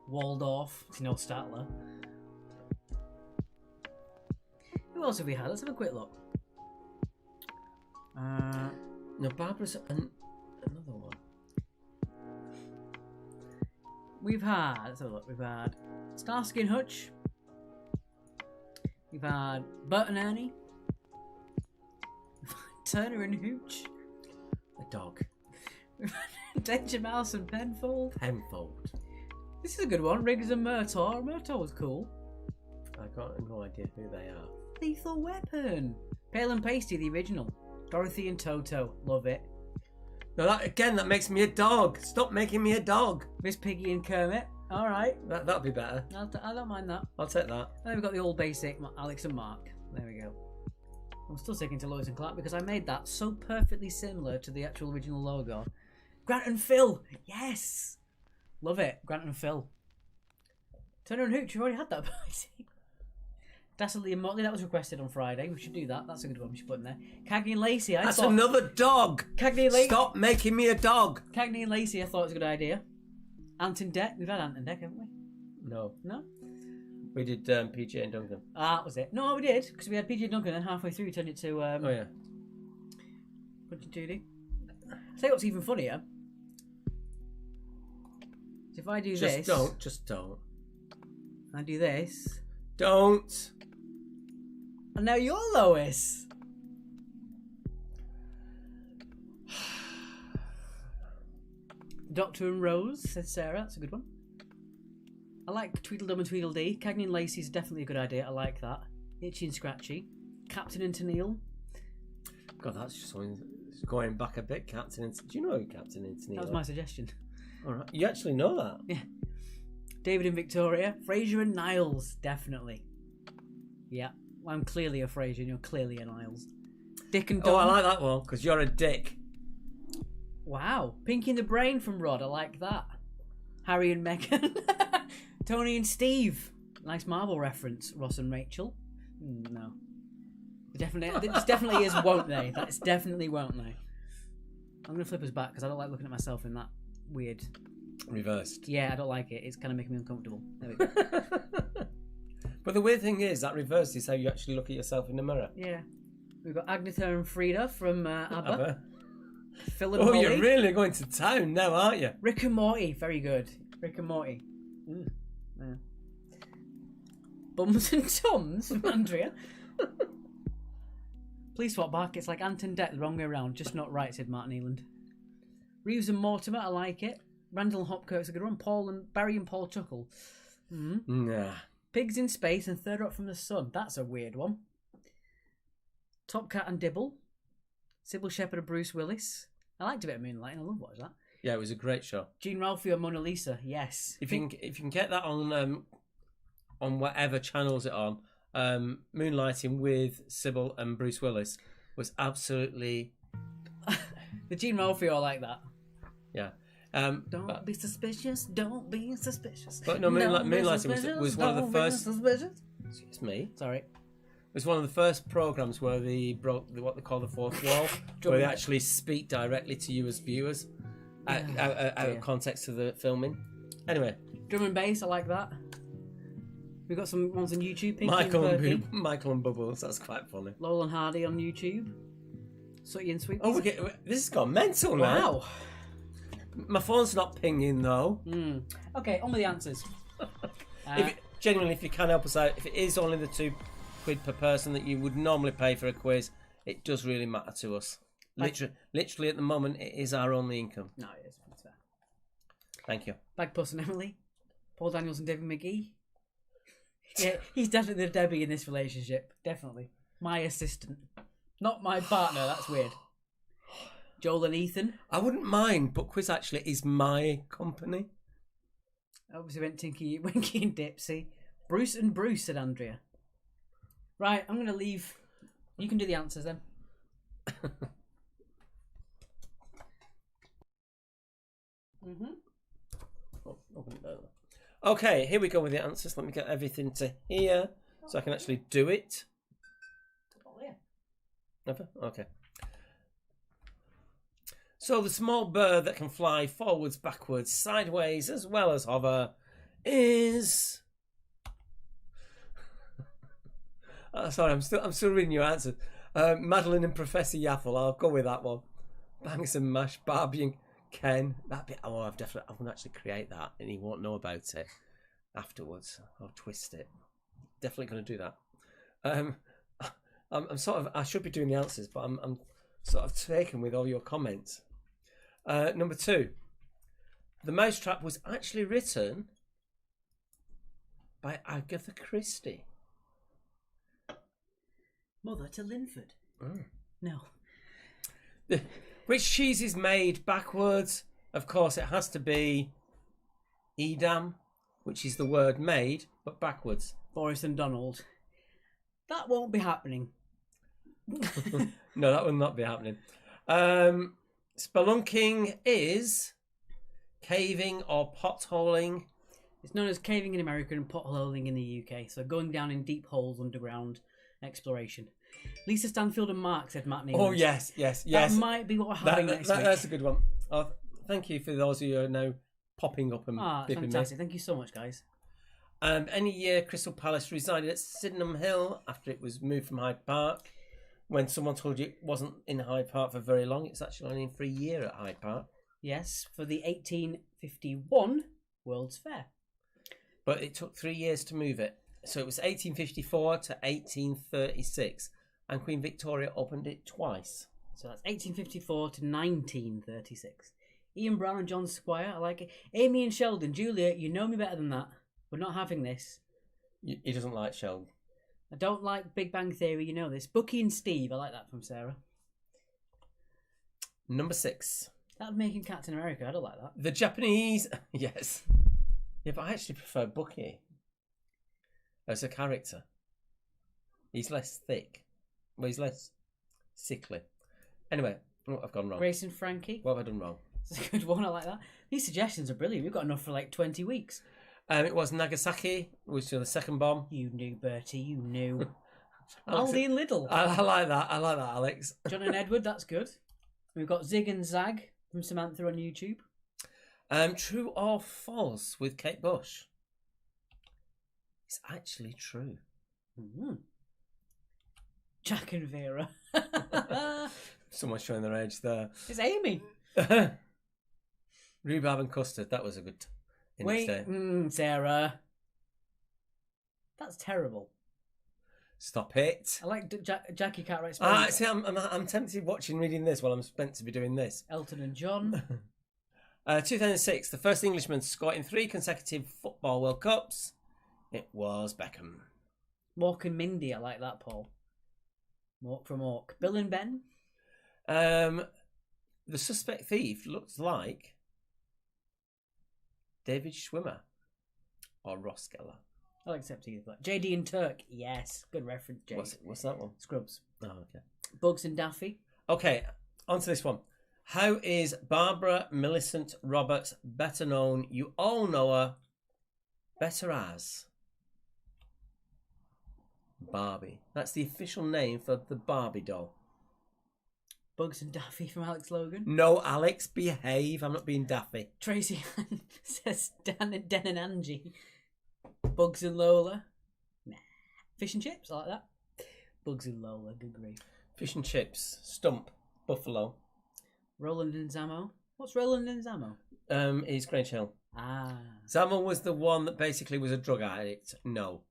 Waldorf, it's no Statler. Who else have we had? Let's have a quick look. No, Barbara's another one. We've had, let's have a look, we've had Starsky and Hutch. We've had Bert and Ernie. We've had Turner and Hooch. A dog. We've had Danger Mouse and Penfold. Penfold. This is a good one. Riggs and Murtaugh. Murtaugh was cool. I got no idea who they are. Lethal Weapon. Pale and Pasty, the original. Dorothy and Toto. Love it. No, that makes me a dog. Stop making me a dog. Miss Piggy and Kermit. All right. That'd be better. I don't mind that. I'll take that. And then we've got the old basic Alex and Mark. There we go. I'm still sticking to Lois and Clark because I made that so perfectly similar to the actual original logo. Grant and Phil. Yes. Love it. Grant and Phil. Turner and Hooch. You've already had that. Dastardly and Motley. That was requested on Friday. We should do that. That's a good one. We should put in there. Cagney and Lacey. That's another dog. Cagney and Lacey. Stop making me a dog. Cagney and Lacey. I thought it was a good idea. Ant and Dec. We've had Ant and Dec, haven't we? No. No? We did PJ and Duncan. Ah, that was it. No, we did, because we had PJ and Duncan, and halfway through we turned it to... oh, yeah. What did Judy? Tell you what's even funnier. So if I do this... Just don't. I do this... Don't. And now you're Lois. Doctor and Rose, said Sarah. That's a good one. I like Tweedledum and Tweedledee. Cagney and Lacey is definitely a good idea. I like that. Itchy and Scratchy. Captain and Tennille. God, that's just something going back a bit. Captain and... Do you know who Captain and Tennille? That was my suggestion. All right. You actually know that? Yeah. David and Victoria. Fraser and Niles, definitely. Yeah, well, I'm clearly a Fraser and you're clearly a Niles. Dick and Don. Oh, I like that one, because you're a dick. Wow. Pinky and the Brain from Rod, I like that. Harry and Meghan. Tony and Steve. Nice Marvel reference. Ross and Rachel. No. It definitely is won't they. That's definitely won't they. I'm going to flip us back because I don't like looking at myself in that weird... Reversed. Yeah, I don't like it. It's kind of making me uncomfortable. There we go. But the weird thing is that reversed is how you actually look at yourself in the mirror. Yeah. We've got Agnetha and Frida from ABBA. ABBA. Phil and Oh, Molly. you're really going to town now, aren't you? Rick and Morty. Very good. Rick and Morty. Yeah. Bums and Toms from Andrea. Please swap back. It's like Ant and Dec the wrong way around. Just not right, said Martin Eland. Reeves and Mortimer. I like it. Randall and Hopkirk's a good one. Barry and Paul Chuckle. Nah. Pigs in Space and Third Rock from the Sun. That's a weird one. Top Cat and Dibble. Sybil Shepherd and Bruce Willis. I liked a bit of Moonlight and I love watching that. Yeah, it was a great show. Gene Ralphio and Mona Lisa. Yes. If you can get that on whatever channels it on, Moonlighting with Sybil and Bruce Willis was absolutely... The Gene Ralphio, I like that. Yeah. Don't be suspicious. Don't be suspicious. But no, Moonlighting was one of the first... Excuse me. Sorry. It was one of the first programs where they broke what they call the fourth wall, where they actually speak directly to you as viewers, out of context of the filming. Anyway. Drum and bass, I like that. We've got some ones on YouTube. Michael and Bubbles, that's quite funny. Laurel and Hardy on YouTube. Sooty and Sweet. Oh, this has gone mental now. Wow. My phone's not pinging though. Okay, on with the answers. Genuinely, if you can help us out, if it is only the £2 per person that you would normally pay for a quiz, it does really matter to us. Literally at the moment, it is our only income. No, it is. That's fair. Thank you. Bagpuss and Emily. Paul Daniels and David McGee. Yeah, he's definitely the Debbie in this relationship. Definitely. My assistant. Not my partner, that's weird. Joel and Ethan. I wouldn't mind, but Quiz actually is my company. Obviously went Tinky, Winky and Dipsy. Bruce and Bruce, said Andrea. Right, I'm going to leave. You can do the answers then. Okay, here we go with the answers. Let me get everything to here so I can actually do it. Never? Okay. So the small bird that can fly forwards, backwards, sideways, as well as hover is... sorry, I'm still reading your answers. Madeline and Professor Yaffle. I'll go with that one. Bangs and Mash, Barbie and Ken. That bit. Oh, I'm gonna actually create that, and he won't know about it afterwards. I'll twist it. Definitely gonna do that. I'm sort of. I should be doing the answers, but I'm sort of taken with all your comments. Number 2. The Mousetrap was actually written by Agatha Christie. Mother to Linford. No. Which cheese is made backwards? Of course, it has to be Edam, which is the word made, but backwards. Boris and Donald. That won't be happening. No, that will not be happening. Spelunking is caving or potholing. It's known as caving in America and potholing in the UK. So going down in deep holes underground exploration. Lisa Stanfield and Mark, said Matt Neal. Oh, yes. That might be what we're having next week. That's a good one. Oh, thank you for those of you who are now popping up and bipping fantastic. Thank you so much, guys. Any year Crystal Palace resided at Sydenham Hill after it was moved from Hyde Park. When someone told you it wasn't in Hyde Park for very long, it's actually only in for a year at Hyde Park. Yes, for the 1851 World's Fair. But it took 3 years to move it. So it was 1854 to 1836. And Queen Victoria opened it twice. So that's 1854 to 1936. Ian Brown and John Squire, I like it. Amy and Sheldon, Julia, you know me better than that. We're not having this. He doesn't like Sheldon. I don't like Big Bang Theory, you know this. Bucky and Steve, I like that from Sarah. Number 6. That would make him Captain America, I don't like that. The Japanese... Yes. Yeah, but I actually prefer Bucky as a character. He's less thick. Well, he's less sickly. Anyway, I've gone wrong. Grace and Frankie. What have I done wrong? It's a good one. I like that. These suggestions are brilliant. We've got enough for like 20 weeks. It was Nagasaki, which was the second bomb. You knew, Bertie. You knew. Aldi and Lidl. I like that. I like that, Alex. John and Edward. That's good. We've got Zig and Zag from Samantha on YouTube. True or false with Kate Bush? It's actually true. Mm-hmm. Jack and Vera. Someone's showing their age there. It's Amy. Rhubarb and custard. That was a good. Wait, Sarah. That's terrible. Stop it. I like Jackie Cartwright. See, I'm tempted watching reading this while I'm meant to be doing this. Elton and John. 2006, the first Englishman to score in 3 consecutive Football World Cups. It was Beckham. Mork and Mindy. I like that, Paul. Mork from Ork. Bill and Ben. The suspect thief looks like David Schwimmer or Ross Geller. I'll accept either. JD and Turk. Yes. Good reference, JD. What's that one? Scrubs. Oh, okay. Bugs and Daffy. Okay, on to this one. How is Barbara Millicent Roberts better known? You all know her better as Barbie. That's the official name for the Barbie doll. Bugs and Daffy from Alex Logan. No, Alex, behave. I'm not being daffy. Tracy says Den and Angie. Bugs and Lola. Nah. Fish and chips. I like that. Bugs and Lola. Good grief. Fish and chips. Stump. Buffalo. Roland and Zammo. What's Roland and Zammo? He's Grange Hill. Ah. Zammo was the one that basically was a drug addict. No.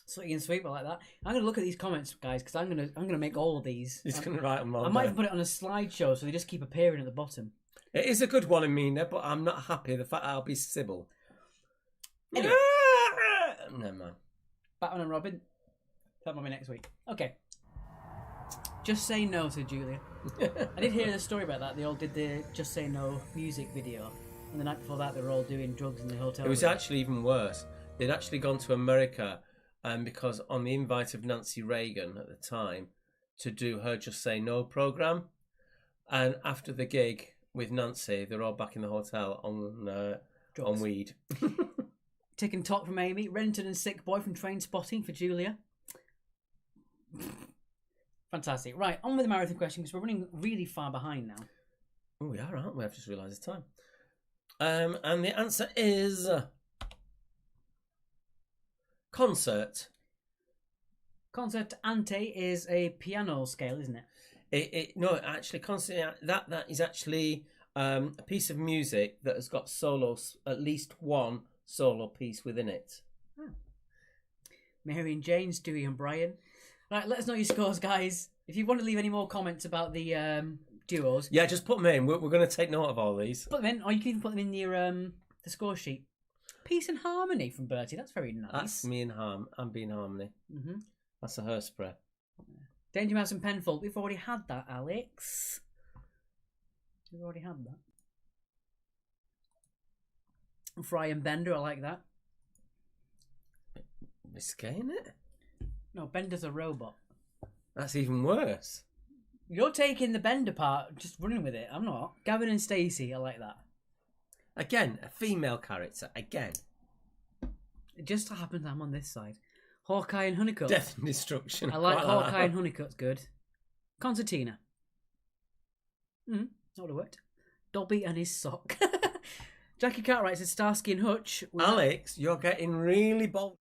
Sweet and sweet, I like that. I'm gonna look at these comments, guys, because I'm gonna make all of these. He's gonna write them all. I might even put it on a slideshow so they just keep appearing at the bottom. It is a good one, Amina, but I'm not happy the fact that I'll be Sybil. Anyway. Never mind. Batman and Robin. That might be next week. Okay. Just Say No, said Julia. I did hear the story about that. They all did the Just Say No music video. And the night before that, they were all doing drugs in the hotel. It was actually even worse. They'd actually gone to America because on the invite of Nancy Reagan at the time to do her Just Say No programme. And after the gig with Nancy, they're all back in the hotel on weed. Tick and Tock from Amy. Renton and Sick Boy from Train Spotting for Julia. Fantastic. Right, on with the marathon question because we're running really far behind now. Oh, we are, aren't we? I've just realised the time. And the answer is concert. Concert ante is a piano scale, isn't it? No, actually, concert that is actually a piece of music that has got solos, at least one solo piece within it. Oh. Mary and Jane, Stewie and Brian. Right, let us know your scores, guys. If you want to leave any more comments about the duos, yeah, just put them in. We're going to take note of all these. Put them in, or you can even put them in your the score sheet. Peace and Harmony from Bertie. That's very nice. That's me and I'm being Harmony. Mm-hmm. That's a hairspray. Danger Mouse and Penfold. We've already had that, Alex. We've already had that. Fry and Bender. I like that. Risque, isn't it? No, Bender's a robot. That's even worse. You're taking the Bender part, just running with it. I'm not. Gavin and Stacey, I like that. Again, a female character. Again. It just so happens I'm on this side. Hawkeye and Honeycutt. Death and Destruction. I like Hawkeye and Honeycutt's good. Concertina. That would have worked. Dobby and his sock. Jackie Cartwright says Starsky and Hutch. Alex, you're getting really bold.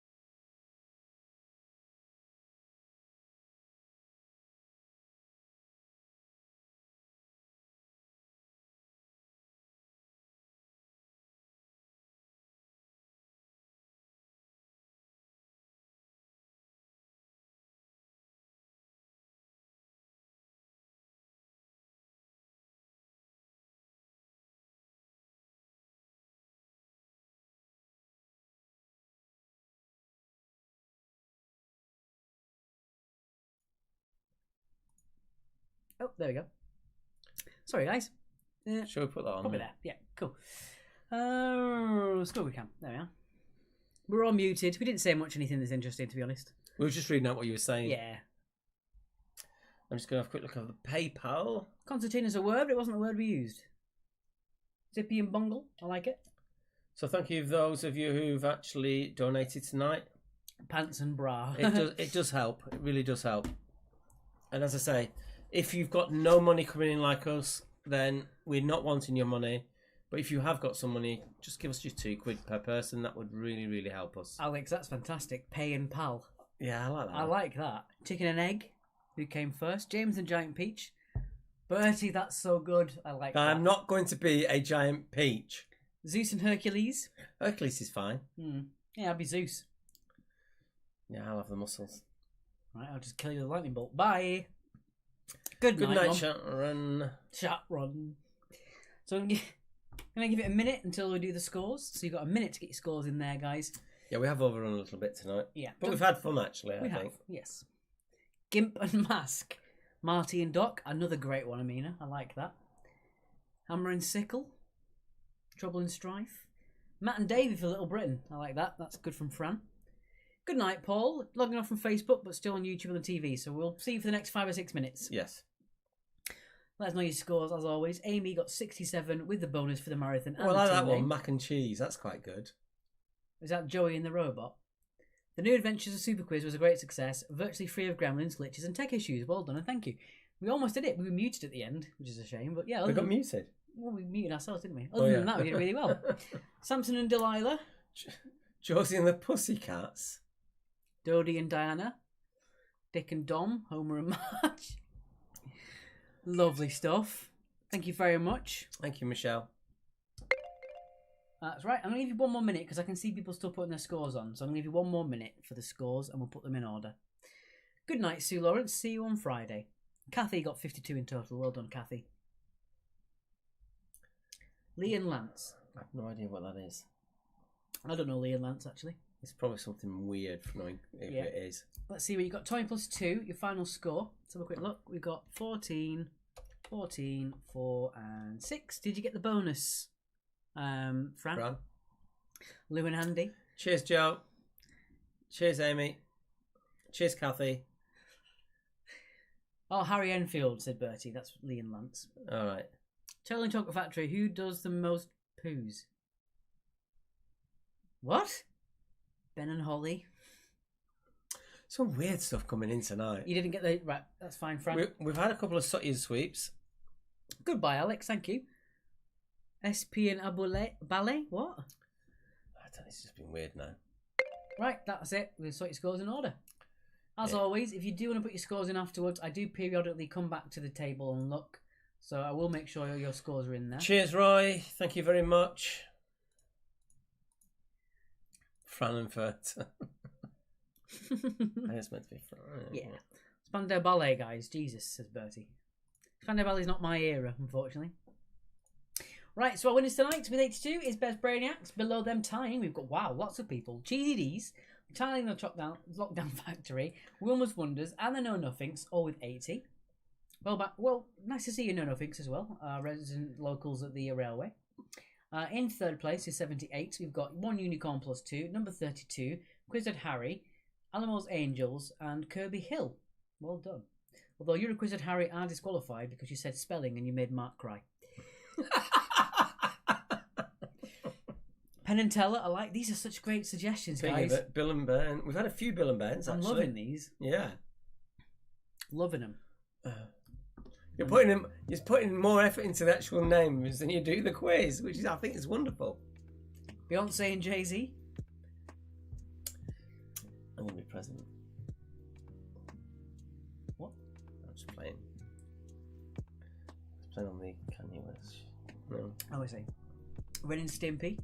Oh, there we go. Sorry, guys. Shall we put that on? Probably there. Yeah, cool. Story cam. There we are. We're all muted. We didn't say anything that's interesting, to be honest. We were just reading out what you were saying. Yeah. I'm just going to have a quick look at the PayPal. Concertina's a word, but it wasn't the word we used. Zippy and bungle. I like it. So thank you those of you who've actually donated tonight. Pants and bra. It does help. It really does help. And as I say, if you've got no money coming in like us, then we're not wanting your money. But if you have got some money, just give us just £2 per person. That would really, really help us. Alex, that's fantastic. Pay and pal. Yeah, I like that. I like that. Chicken and egg. Who came first? James and Giant Peach. Bertie, that's so good. I like that. I'm not going to be a giant peach. Zeus and Hercules. Hercules is fine. Yeah, I'll be Zeus. Yeah, I'll have the muscles. Right, I'll just kill you with a lightning bolt. Bye. Good night, Mum. Sharon. Sharon. So I'm going to give it a minute until we do the scores. So you've got a minute to get your scores in there, guys. Yeah, we have overrun a little bit tonight. Yeah. But we've had fun, actually, I think. Yes. Gimp and Mask. Marty and Doc. Another great one, Amina. I like that. Hammer and Sickle. Trouble and Strife. Matt and Davey for Little Britain. I like that. That's good from Fran. Good night, Paul. Logging off from Facebook, but still on YouTube and the TV. So we'll see you for the next 5 or 6 minutes. Yes. Let us know your scores, as always. Amy got 67 with the bonus for the marathon. Well, I like that one. Mac and cheese. That's quite good. Is that Joey and the Robot? The New Adventures of Super Quiz was a great success, virtually free of gremlins, glitches, and tech issues. Well done, and thank you. We almost did it. We were muted at the end, which is a shame. But yeah, we got muted. Well, we muted ourselves, didn't we? Other than that, we did really well. Samson and Delilah. Josie and the Pussycats. Dodie and Diana. Dick and Dom. Homer and Marge. Lovely stuff. Thank you very much. Thank you, Michelle. That's right. I'm going to give you one more minute because I can see people still putting their scores on. So I'm going to give you one more minute for the scores and we'll put them in order. Good night, Sue Lawrence. See you on Friday. Kathy got 52 in total. Well done, Kathy. Lee and Lance. I have no idea what that is. I don't know Lee and Lance, actually. It's probably something weird for knowing if it is. Let's see what you got. 20 plus 2, your final score. Let's have a quick look. We've got 14, 14, 4 and 6. Did you get the bonus, Fran? Lou and Andy. Cheers, Joe. Cheers, Amy. Cheers, Kathy. Oh, Harry Enfield, said Bertie. That's Lee and Lance. All right. Charlie and Chocolate Factory. Who does the most poos? What? Ben and Holly. Some weird stuff coming in tonight. You didn't get the... Right, that's fine, Fran. We've had a couple of Sutton sweeps. Goodbye, Alex. Thank you. SP and Abule Ballet. What? I don't know. It's just been weird now. Right, that's it. We'll sort your scores in order. As always, if you do want to put your scores in afterwards, I do periodically come back to the table and look. So I will make sure your scores are in there. Cheers, Roy. Thank you very much. Frankfurt. I just meant to be Fran. Yeah. Spandau Ballet, guys. Jesus, says Bertie. Spandau Ballet's not my era, unfortunately. Right, so our winners tonight with 82 is Best Brainiacs. Below them tying, we've got, wow, lots of people. Cheesy D's, Charlie the Lockdown Factory, Wilma's Wonders, and the Know Nothings, all with 80. Well, nice to see you, Know Nothings, as well. Resident locals at the railway. In third place is 78. We've got One Unicorn plus 2, number 32, Quizzed Harry, Alamo's Angels, and Kirby Hill. Well done. Although you're a Quizzed Harry are disqualified because you said spelling and you made Mark cry. Penn and Teller, I like these. Are such great suggestions, guys. Bill and Ben. We've had a few Bill and Bens. I'm loving these. Yeah, loving them. You're putting more effort into the actual names than you do the quiz, which is, I think, is wonderful. Beyonce and Jay-Z. I'm gonna be present. What? I'm just playing. Playing on the Kanye West. No. Oh, I see. Ren and Stimpy.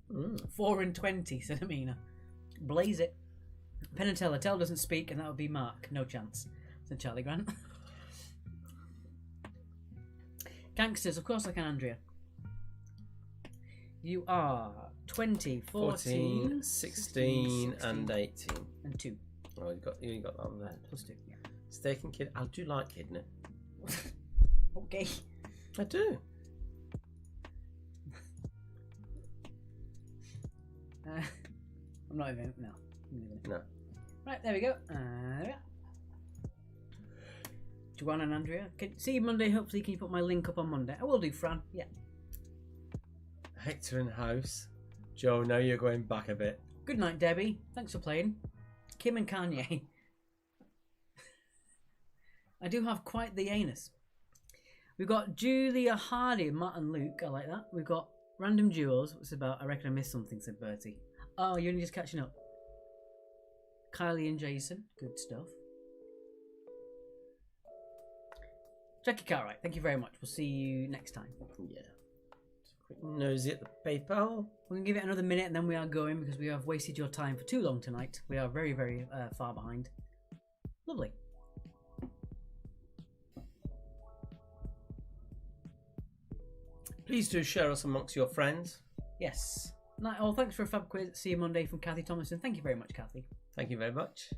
4 and 20, said Amina. Blaze it. Penn and Teller. Tell doesn't speak, and that would be Mark. No chance, said Charlie Grant. Gangsters, of course I can, Andrea. You are 20, 14, 16, and 18. And 2. Oh, you got that on there. Plus 2, yeah. Steak and kid. I do like kidney. Okay. I do. I'm not even. No. I'm leaving it. No. Right, there we go. There we are. Joanna and Andrea. See you Monday. Hopefully, can you put my link up on Monday? I will do, Fran. Yeah. Hector in house. Joe, now you're going back a bit. Good night, Debbie. Thanks for playing. Kim and Kanye. I do have quite the anus. We've got Julia Hardy, Matt and Luke. I like that. We've got Random Duels. What's it about? I reckon I missed something, said Bertie. Oh, you're only just catching up. Kylie and Jason. Good stuff. Jackie Cartwright, thank you very much. We'll see you next time. Yeah. Quick nosy at the PayPal. We're going to give it another minute and then we are going because we have wasted your time for too long tonight. We are very, very far behind. Lovely. Please do share us amongst your friends. Yes. Night all. Thanks for a fab quiz. See you Monday from Kathy Thomason. Thank you very much, Kathy. Thank you very much.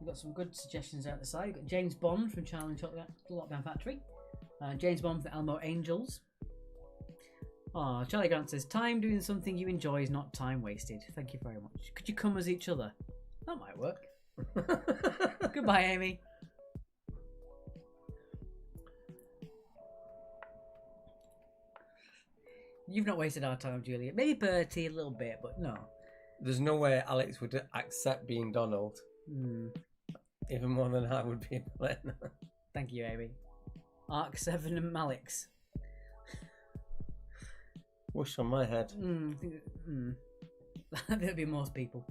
We've got some good suggestions out the side. We've got James Bond from Charlie and Chocolate Lockdown Factory. James Bond from the Elmo Angels. Oh, Charlie Grant says, time doing something you enjoy is not time wasted. Thank you very much. Could you come as each other? That might work. Goodbye, Amy. You've not wasted our time, Julia. Maybe Bertie a little bit, but no. There's no way Alex would accept being Donald. Hmm. Even more than I would be Glenn. Thank you, Amy. Arc 7 and Malix. Whoosh on my head. There'll be most people.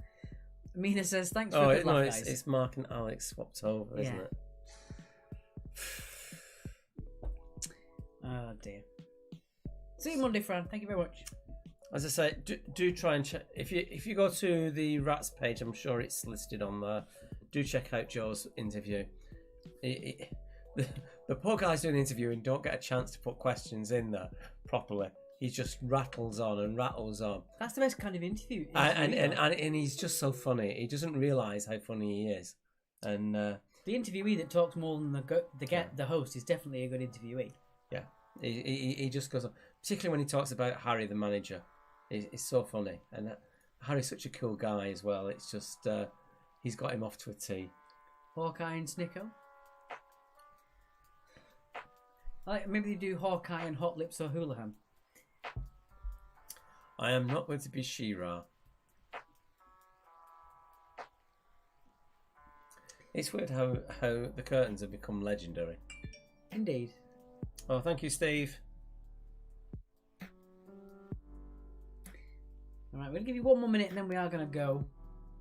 Mina says, thanks for a good laugh, guys. It's Mark and Alex swapped over, isn't it? Oh, dear. See you Monday, Fran. Thank you very much. As I say, do try and check. If you go to the Rats page, I'm sure it's listed on there. Do check out Joe's interview. The poor guy's doing an interview and don't get a chance to put questions in there properly. He just rattles on and rattles on. That's the best kind of interview. And he's just so funny. He doesn't realise how funny he is. And the interviewee that talks more than the host is definitely a good interviewee. Yeah, he just goes on. Particularly when he talks about Harry, the manager. It's so funny. And Harry's such a cool guy as well. It's just, he's got him off to a T. Hawkeye and Snicko. Maybe they do Hawkeye and Hot Lips or Houlihan. I am not going to be She-Ra. It's weird how the curtains have become legendary. Indeed. Oh, thank you, Steve. Alright, we're going to give you one more minute and then we are going to go.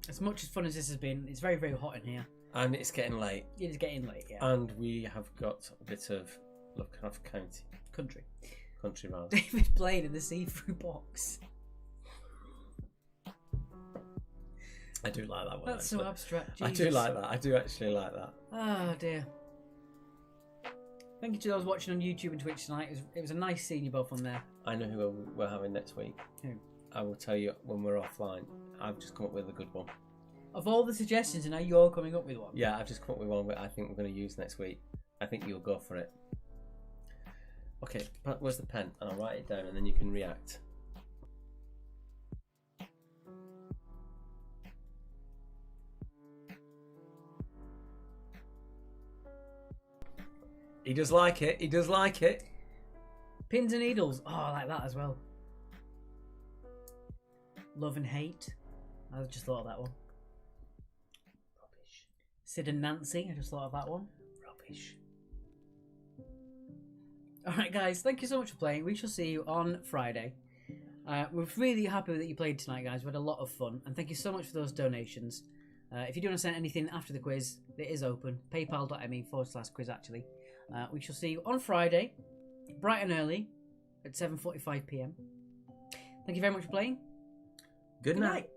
As much as fun as this has been, it's very, very hot in here. And it's getting late. It is getting late, yeah. And we have got a bit of Lovecraft County. Country rather. David playing in the see-through box. I do like that one. That's actually. So abstract. Jesus. I do like that. I do actually like that. Oh dear. Thank you to those watching on YouTube and Twitch tonight. It was a nice seeing you both on there. I know who we're having next week. Who? I will tell you when we're offline. I've just come up with a good one. Of all the suggestions, and now you're coming up with one. Yeah, I've just come up with one that I think we're going to use next week. I think you'll go for it. Okay, where's the pen? And I'll write it down and then you can react. He does like it. He does like it. Pins and needles. Oh, I like that as well. Love and hate. I just thought of that one. Rubbish. Sid and Nancy. I just thought of that one. Rubbish. Alright guys, thank you so much for playing. We shall see you on Friday. We're really happy that you played tonight, guys. We had a lot of fun. And thank you so much for those donations. If you do want to send anything after the quiz, it is open. paypal.me/quiz actually. We shall see you on Friday, bright and early, at 7:45 PM. Thank you very much for playing. Good night.